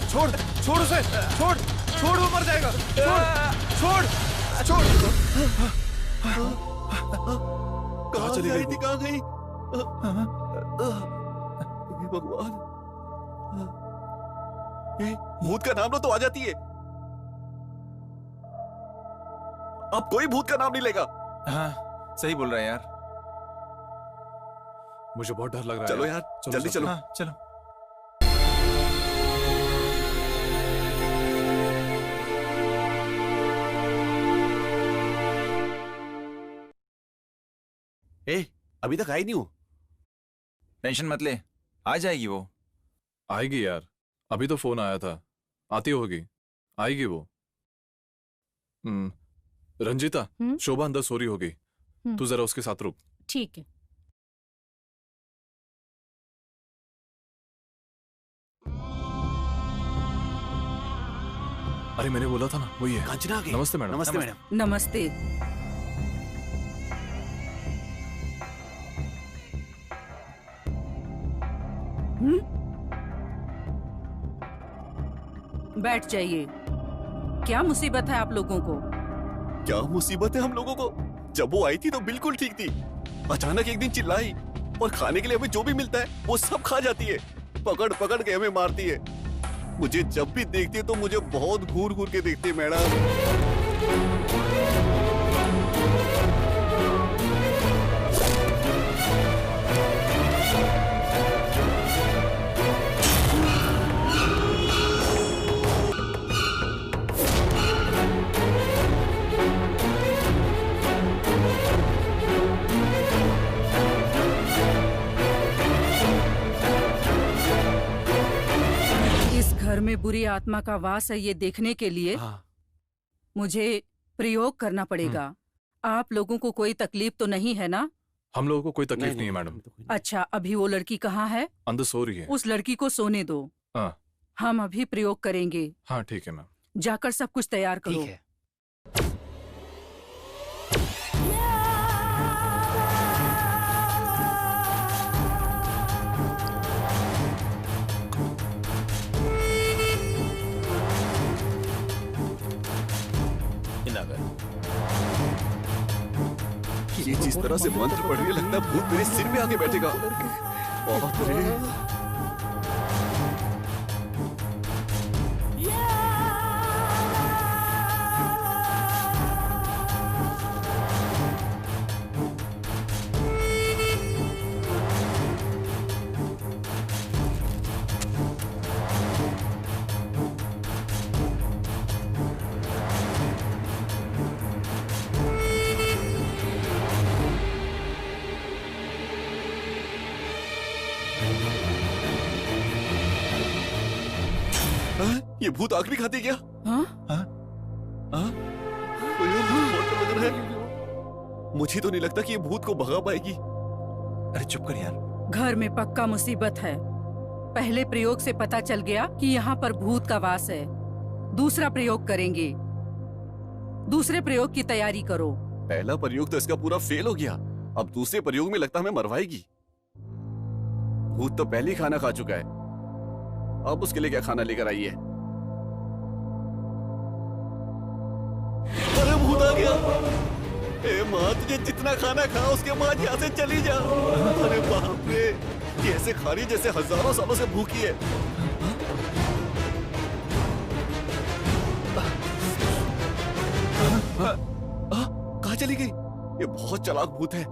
छोड़ छोड़ उसे, छोड़ छोड़, वो मर जाएगा। छोड़ छोड़ छोड़। कहाँ चली गई थी? कहाँ गई? भगवान, भूत का नाम लो तो आ जाती है। अब कोई भूत का नाम नहीं लेगा। हाँ सही बोल रहा है यार। मुझे बहुत डर लग रहा है। चलो यार, जल्दी चलो। हाँ, चलो। ए, अभी तक आई नहीं हूं। टेंशन मत ले, आ जाएगी वो। आएगी यार, अभी तो फोन आया था, आती होगी, आएगी वो। रंजीता, शोभा अंदर सो रही होगी, तू जरा उसके साथ रुक। ठीक है। अरे मैंने बोला था ना, वही है। कांचना आ गई। नमस्ते मैडम। नमस्ते मैडम। नमस्ते। बैठ जाइए। क्या मुसीबत है आप लोगों को? क्या मुसीबत है हम लोगों को? जब वो आई थी तो बिल्कुल ठीक थी, अचानक एक दिन चिल्लाई और खाने के लिए हमें जो भी मिलता है वो सब खा जाती है। पकड़ पकड़ के हमें मारती है। मुझे जब भी देखती है तो मुझे बहुत घूर घूर के देखती है मैडम। घर में बुरी आत्मा का वास है ये देखने के लिए मुझे प्रयोग करना पड़ेगा। आप लोगों को कोई तकलीफ तो नहीं है ना? हम लोगों को कोई तकलीफ नहीं है मैडम। अच्छा, अभी वो लड़की कहाँ है? अंदर सो रही है। उस लड़की को सोने दो। हम अभी प्रयोग करेंगे। हाँ ठीक है मैम। जाकर सब कुछ तैयार करो। ठीक है। ये जिस तरह से मंत्र पढ़ रही है, लगता है भूत मेरे सिर पे आके बैठेगा। बाप रे। ये भूत आग भी खाती क्या? मुझे तो नहीं लगता कि ये भूत को भगा पाएगी। अरे चुप कर यार। घर में पक्का मुसीबत है। पहले प्रयोग से पता चल गया कि यहाँ पर भूत का वास है। दूसरा प्रयोग करेंगे। दूसरे प्रयोग की तैयारी करो। पहला प्रयोग तो इसका पूरा फेल हो गया, अब दूसरे प्रयोग में लगता हमें मरवाएगी। भूत तो पहले ही खाना खा चुका है, अब उसके लिए क्या खाना लेकर आई है? अरे भूत आ गया। ए माँ, तुझे जितना खाना खा उसके बाद यहाँ से चली जा। अरे बाप रे, ये ऐसे खा रही जैसे हजारों सालों से भूखी है। बहुत चालाक भूत है।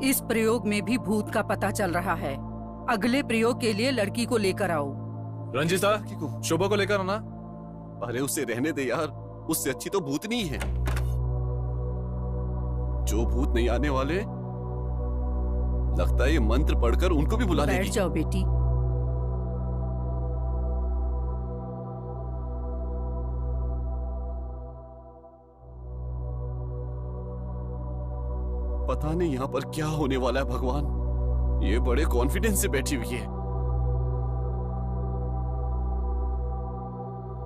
इस प्रयोग में भी भूत का पता चल रहा है। अगले प्रयोग के लिए लड़की को लेकर आओ। रंजिता, शोभा को लेकर आना। अरे उसे रहने दे यार, उससे अच्छी तो भूतनी है। जो भूत नहीं आने वाले, लगता है ये मंत्र पढ़कर उनको भी बुला लेगी। बैठ जाओ बेटी। पता नहीं यहाँ पर क्या होने वाला है भगवान। ये बड़े कॉन्फिडेंस से बैठी हुई है।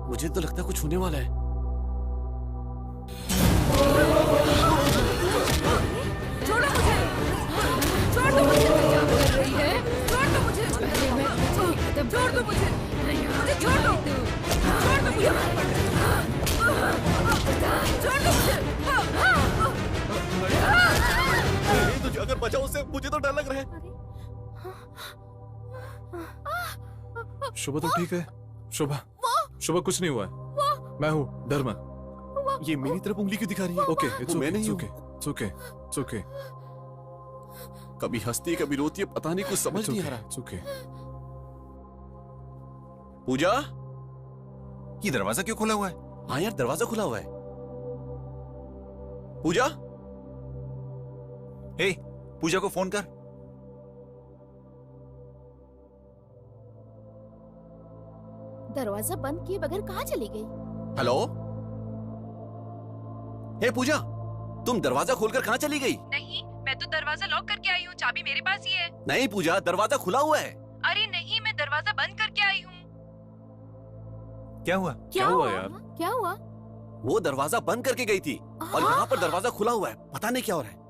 मुझे तो लगता है कुछ होने वाला है। छोड़ो मुझे, छोड़ दो मुझे। क्या कर रही है? छोड़ दो मुझे, छोड़ दो मुझे, मुझे छोड़ दो, छोड़ दो मुझे, छोड़ दो मुझे। तुझे अगर बचाओ उससे, मुझे तो डर लग रहा है। शोभा तो ठीक है। शोभा, शोभा कुछ नहीं हुआ है। मैं हूँ, डर मत। ये मेरी तरफ उंगली क्यों दिखा रही है? ओके, वो मैं नहीं हूँ। it's okay. कभी हंसती है, कभी रोती है, पता नहीं, कुछ समझ नहीं आ रहा। It's okay. पूजा, ये दरवाजा क्यों खुला हुआ है? हाँ यार, दरवाजा खुला हुआ है। पूजा, हे, पूजा को फोन कर। दरवाजा बंद किए बगैर कहाँ चली गई? हेलो। हे पूजा, तुम दरवाजा खोलकर कहाँ चली गई? नहीं, मैं तो दरवाजा लॉक करके आई हूँ। चाबी मेरे पास ही है। नहीं पूजा, दरवाजा खुला हुआ है। अरे नहीं, मैं दरवाजा बंद करके आई हूँ। क्या हुआ? क्या हुआ यार? क्या हुआ? वो दरवाजा बंद करके गई थी और यहाँ पर दरवाजा खुला हुआ है। पता नहीं क्या हो रहा है।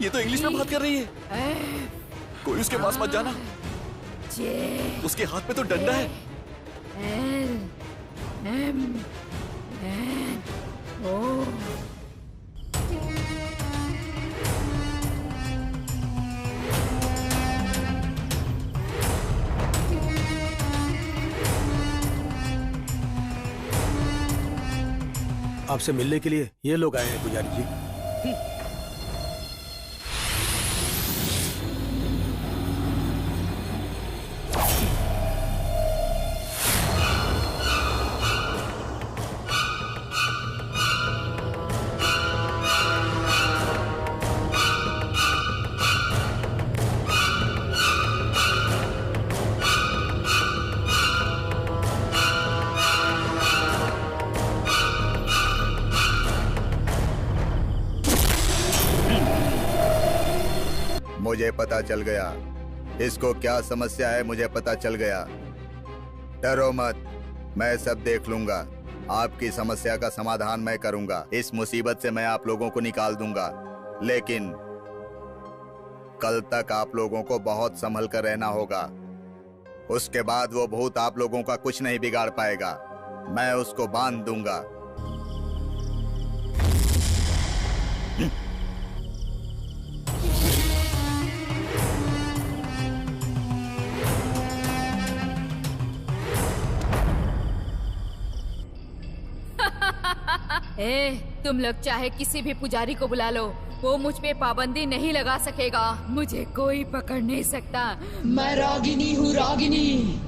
ये तो इंग्लिश में बात कर रही है। कोई उसके पास मत जाना। उसके हाथ में तो डंडा है। आपसे मिलने के लिए ये लोग आए हैं पुजारी जी। मुझे पता चल गया इसको क्या समस्या है। मुझे पता चल गया। डरो मत, मैं सब देख लूंगा। आपकी समस्या का समाधान मैं करूंगा। इस मुसीबत से मैं आप लोगों को निकाल दूंगा, लेकिन कल तक आप लोगों को बहुत संभल कर रहना होगा। उसके बाद वो भूत आप लोगों का कुछ नहीं बिगाड़ पाएगा। मैं उसको बांध दूंगा। तुम लोग चाहे किसी भी पुजारी को बुला लो, वो मुझ पे पाबंदी नहीं लगा सकेगा। मुझे कोई पकड़ नहीं सकता। मैं रागिनी हूँ, रागिनी।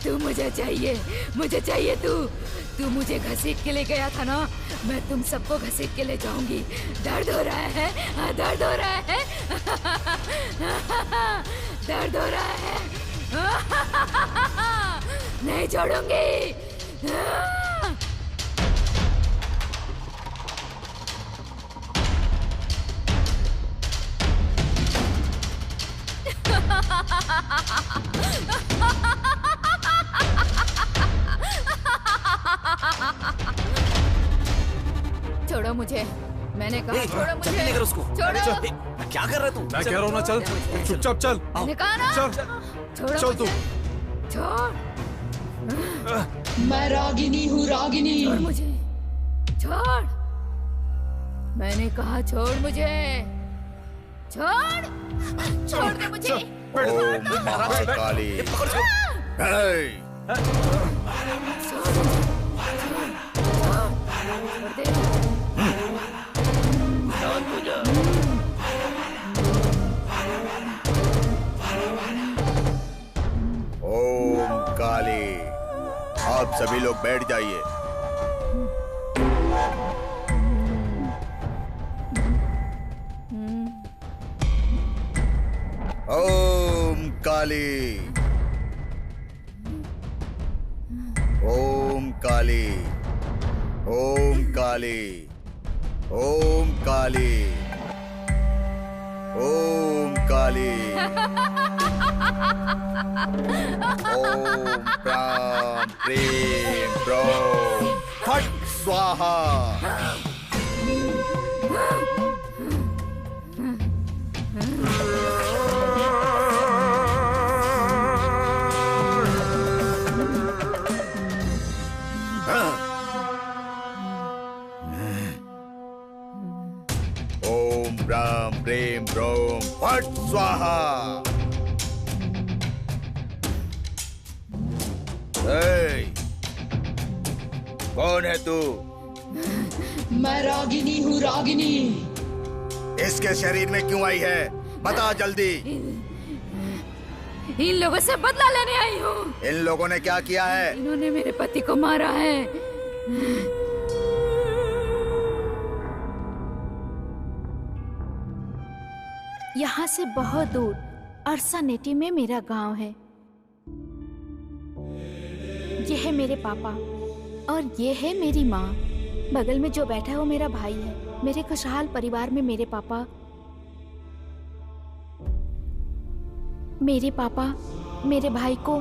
तू मुझे चाहिए तू मुझे घसीट के ले गया था ना, मैं तुम सबको घसीट के ले जाऊंगी। दर्द हो रहा है, दर्द हो रहा है, दर्द हो रहा है, नहीं छोड़ूंगी। छोड़ो मुझे, मैंने कहा छोड़ो मुझे। लेकर उसको। छोड़ो। क्या कर रहा तू? मैं कह रहा हूँ ना, चल चुपचाप चल। मैंने कहा ना, चल चल तू। छोड़। मैं रागिनी हूँ, रागिनी। छोड़ मुझे, छोड़। मैंने कहा छोड़ मुझे, छोड़ दे मुझे। ओम महाकाली। ओम काली। आप सभी लोग बैठ जाइए। ओम काली। ओम काली। ओम काली। ओम काली। ओम काली। ओम प्राम प्रेम प्रोम फट स्वाहा। ओम राम प्रेम प्रोम फट स्वाहा। कौन है तू? मैं रागिनी हूँ, रागिनी। इसके शरीर में क्यों आई है? बता जल्दी। इन लोगों से बदला लेने आई हूँ। इन लोगों ने क्या किया है? इन्होंने मेरे पति को मारा है। यहाँ से बहुत दूर अरसानेटी में मेरा गांव है। ये है मेरे पापा और ये है मेरी माँ। बगल में जो बैठा है वो मेरा भाई है। मेरे खुशहाल परिवार में मेरे पापा मेरे भाई को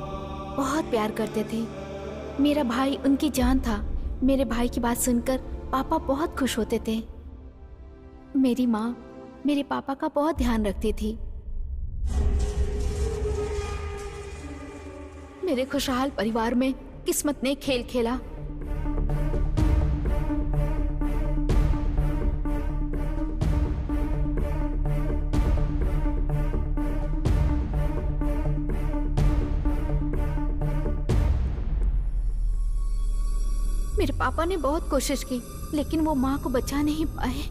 बहुत प्यार करते थे। मेरा भाई उनकी जान था। मेरे भाई की बात सुनकर पापा बहुत खुश होते थे। मेरी माँ मेरे पापा का बहुत ध्यान रखती थी। मेरे खुशहाल परिवार में किस्मत ने खेल खेला। मेरे पापा ने बहुत कोशिश की लेकिन वो माँ को बचा नहीं पाए।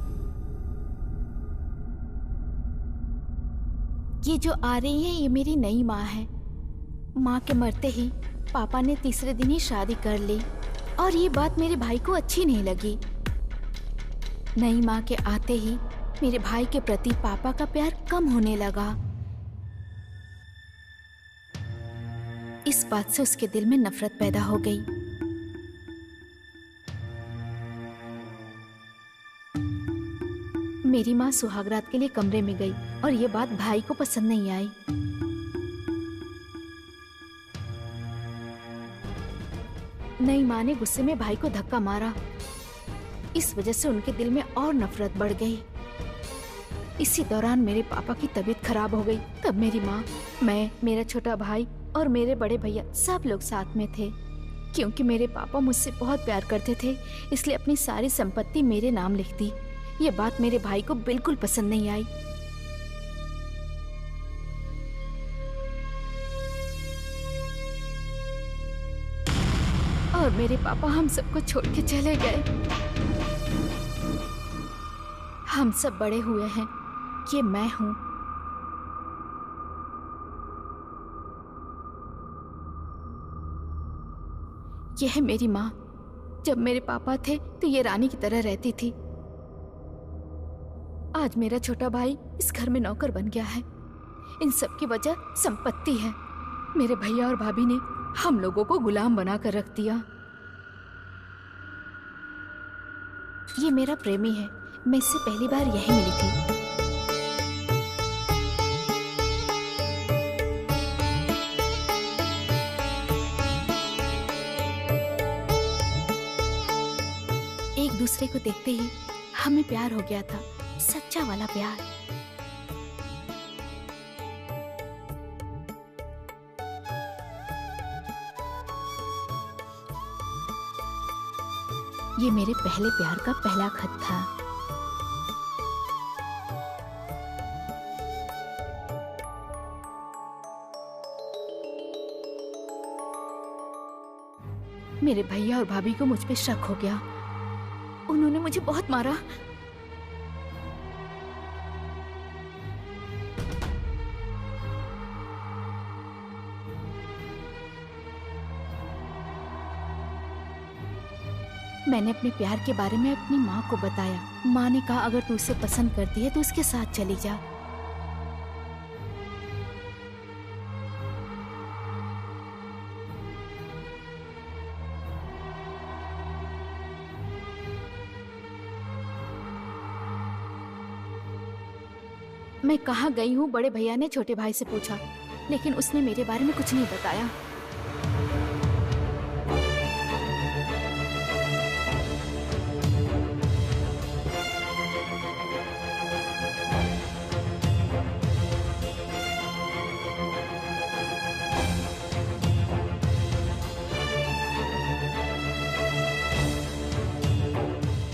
ये जो आ रही है ये मेरी नई माँ है। माँ के मरते ही पापा ने तीसरे दिन ही शादी कर ली और ये बात मेरे भाई को अच्छी नहीं लगी। नई माँ के आते ही मेरे भाई के प्रति पापा का प्यार कम होने लगा। इस बात से उसके दिल में नफरत पैदा हो गई। मेरी माँ सुहागरात के लिए कमरे में गई और ये बात भाई को पसंद नहीं आई। नई माँ ने गुस्से में भाई को धक्का मारा। इस वजह से उनके दिल में और नफरत बढ़ गई। इसी दौरान मेरे पापा की तबीयत खराब हो गई। तब मेरी माँ, मैं, मेरा छोटा भाई और मेरे बड़े भैया सब लोग साथ में थे। क्योंकि मेरे पापा मुझसे बहुत प्यार करते थे इसलिए अपनी सारी संपत्ति मेरे नाम लिख दी। ये बात मेरे भाई को बिल्कुल पसंद नहीं आई। और मेरे पापा हम सबको छोड़ के चले गए। हम सब बड़े हुए हैं। ये मैं हूं। यह है मेरी माँ। जब मेरे पापा थे तो ये रानी की तरह रहती थी। आज मेरा छोटा भाई इस घर में नौकर बन गया है। इन सब की वजह संपत्ति है। मेरे भैया और भाभी ने हम लोगों को गुलाम बनाकर रख दिया। ये मेरा प्रेमी है। मैं इससे पहली बार यही मिली थी। एक दूसरे को देखते ही हमें प्यार हो गया था, सच्चा वाला प्यार। ये मेरे पहले प्यार का पहला खत था। मेरे भैया और भाभी को मुझ पे शक हो गया। उन्होंने मुझे बहुत मारा। मैंने अपने प्यार के बारे में अपनी माँ को बताया। माँ ने कहा अगर तू उसे पसंद करती है तो उसके साथ चली जा। मैं कहाँ गई हूँ बड़े भैया ने छोटे भाई से पूछा, लेकिन उसने मेरे बारे में कुछ नहीं बताया।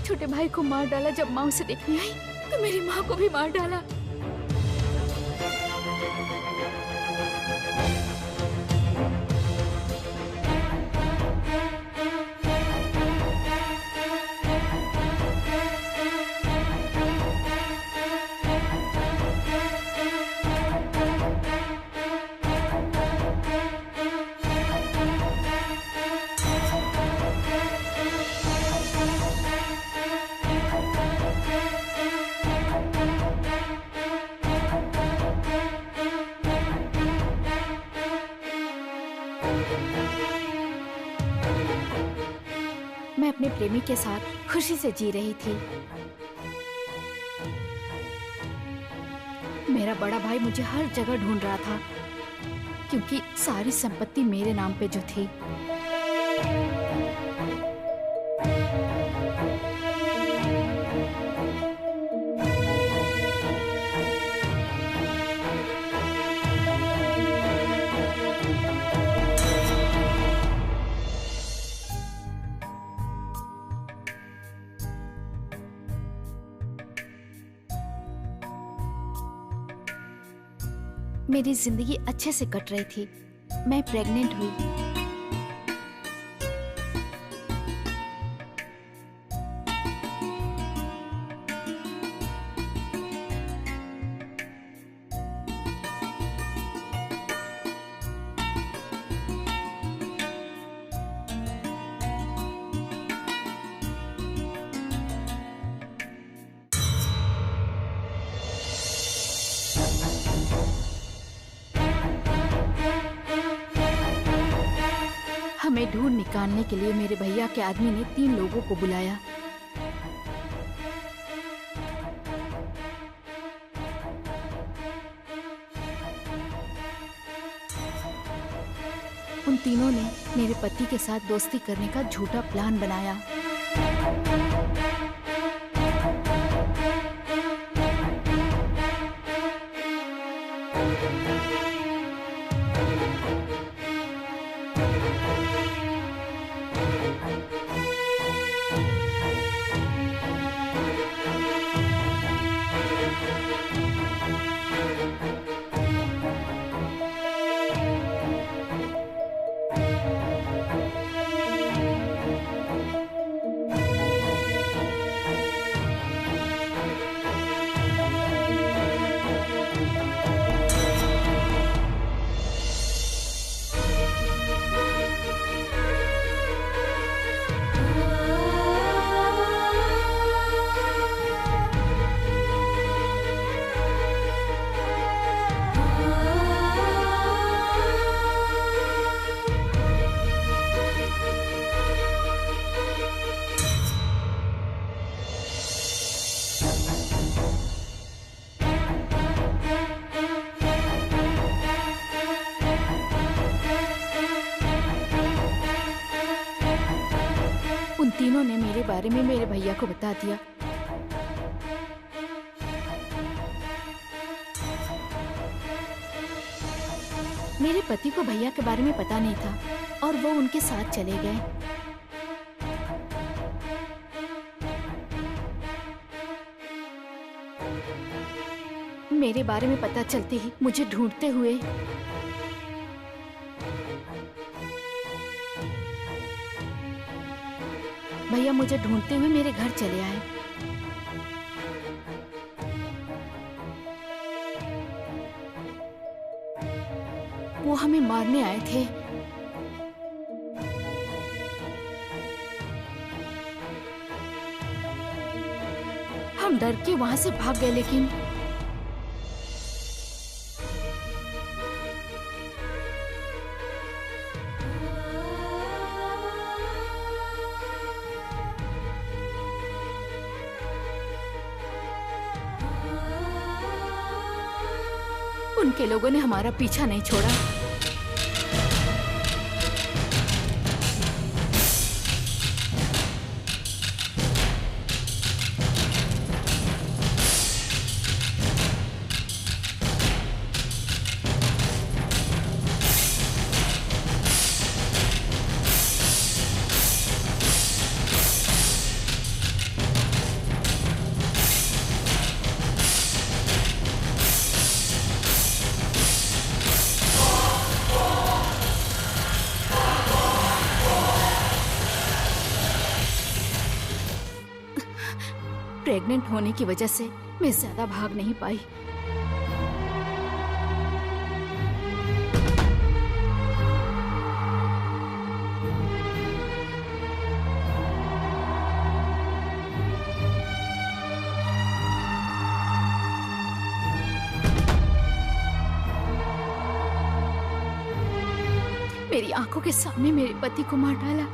छोटे भाई को मार डाला। जब माँ उसे देखने आई तो मेरी माँ को भी मार डाला। मैं अपने प्रेमी के साथ खुशी से जी रही थी। मेरा बड़ा भाई मुझे हर जगह ढूंढ रहा था, क्योंकि सारी संपत्ति मेरे नाम पे जो थी। मेरी जिंदगी अच्छे से कट रही थी। मैं प्रेग्नेंट हुई। हमें ढूंढ निकालने के लिए मेरे भैया के आदमी ने 3 लोगों को बुलाया। उन तीनों ने मेरे पति के साथ दोस्ती करने का झूठा प्लान बनाया। तीनों ने मेरे बारे में मेरे भैया को बता दिया। मेरे पति को भैया के बारे में पता नहीं था और वो उनके साथ चले गए। मेरे बारे में पता चलते ही मुझे ढूंढते हुए भैया मुझे ढूंढते हुए मेरे घर चले आए। वो हमें मारने आए थे। हम डर के वहां से भाग गए, लेकिन उनके लोगों ने हमारा पीछा नहीं छोड़ा। प्रेग्नेंट होने की वजह से मैं ज्यादा भाग नहीं पाई। मेरी आंखों के सामने मेरे पति को मार डाला।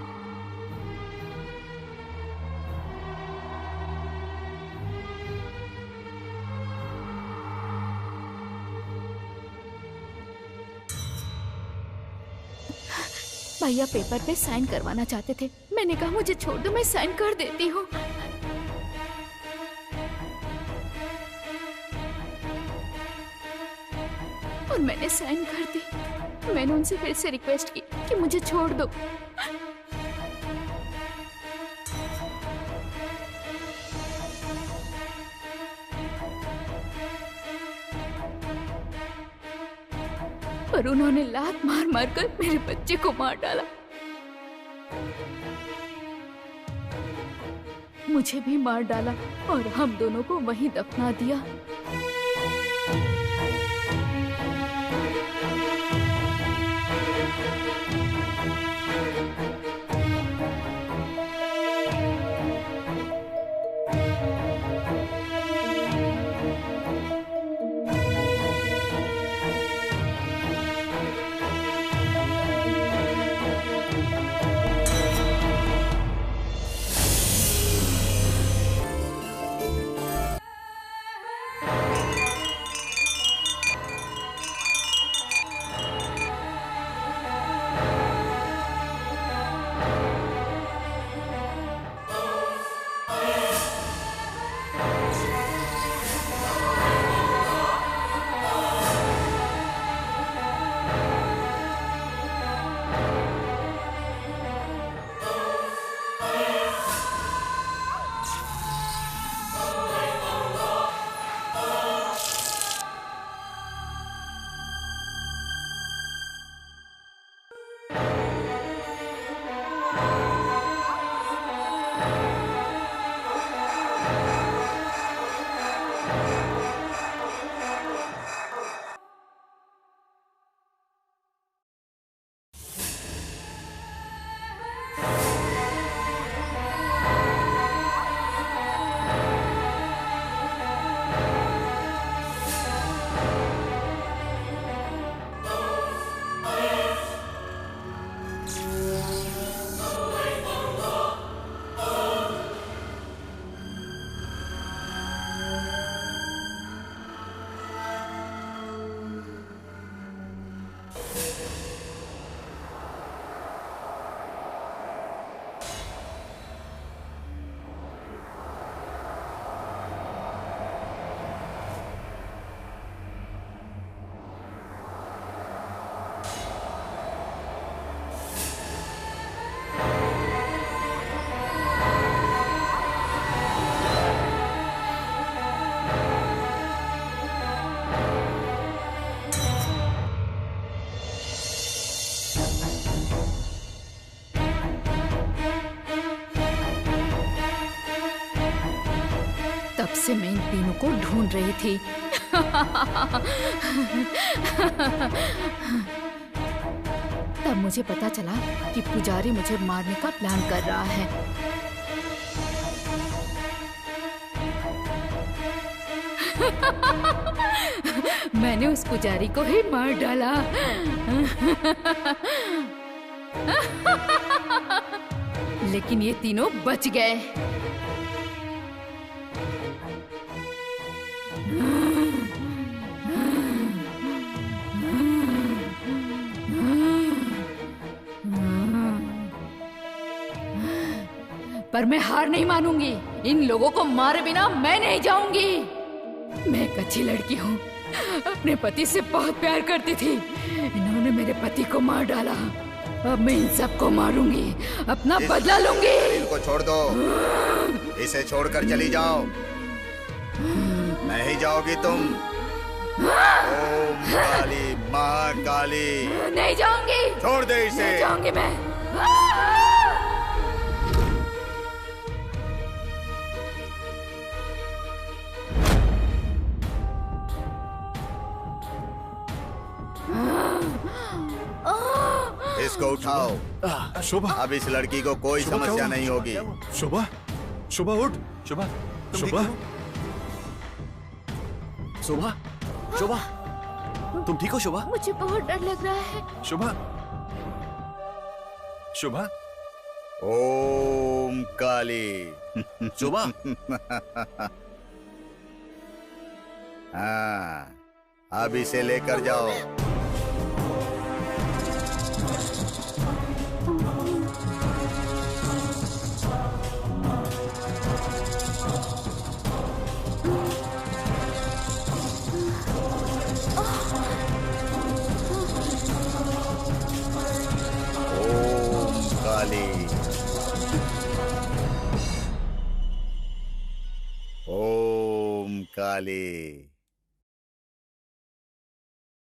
भैया पेपर पे साइन करवाना चाहते थे। मैंने कहा मुझे छोड़ दो, मैं साइन कर देती हूँ। और मैंने साइन कर दी। मैंने उनसे फिर से रिक्वेस्ट की कि मुझे छोड़ दो। पर उन्होंने लात मार मार कर मेरे बच्चे को मार डाला। मुझे भी मार डाला और हम दोनों को वहीं दफना दिया। कब से मैं इन तीनों को ढूंढ रही थी। तब मुझे पता चला कि पुजारी मुझे मारने का प्लान कर रहा है। मैंने उस पुजारी को ही मार डाला। लेकिन ये तीनों बच गए। पर मैं हार नहीं मानूंगी। इन लोगों को मारे बिना मैं नहीं जाऊंगी। मैं एक अच्छी लड़की हूँ, अपने पति से बहुत प्यार करती थी। इन्होंने मेरे पति को मार डाला। अब मैं इन सबको मारूंगी, अपना बदला लूंगी। इनको छोड़ दो, इसे छोड़कर चली जाओ। नहीं जाओगी तुम। ओम काली महाकाली। नहीं जाऊंगी। छोड़ दे इसे। नहीं जाऊंगी मैं। इसको उठाओ। शोभा, अब इस लड़की को कोई शोभा, समस्या क्या नहीं होगी। शोभा, शोभा उठ। शोभा, शोभा, शोभा, शोभा, तुम ठीक हो शोभा? मुझे बहुत डर लग रहा है। शोभा, शोभा, ओम काली। शोभा। हाँ, अब इसे लेकर जाओ। ओम काली।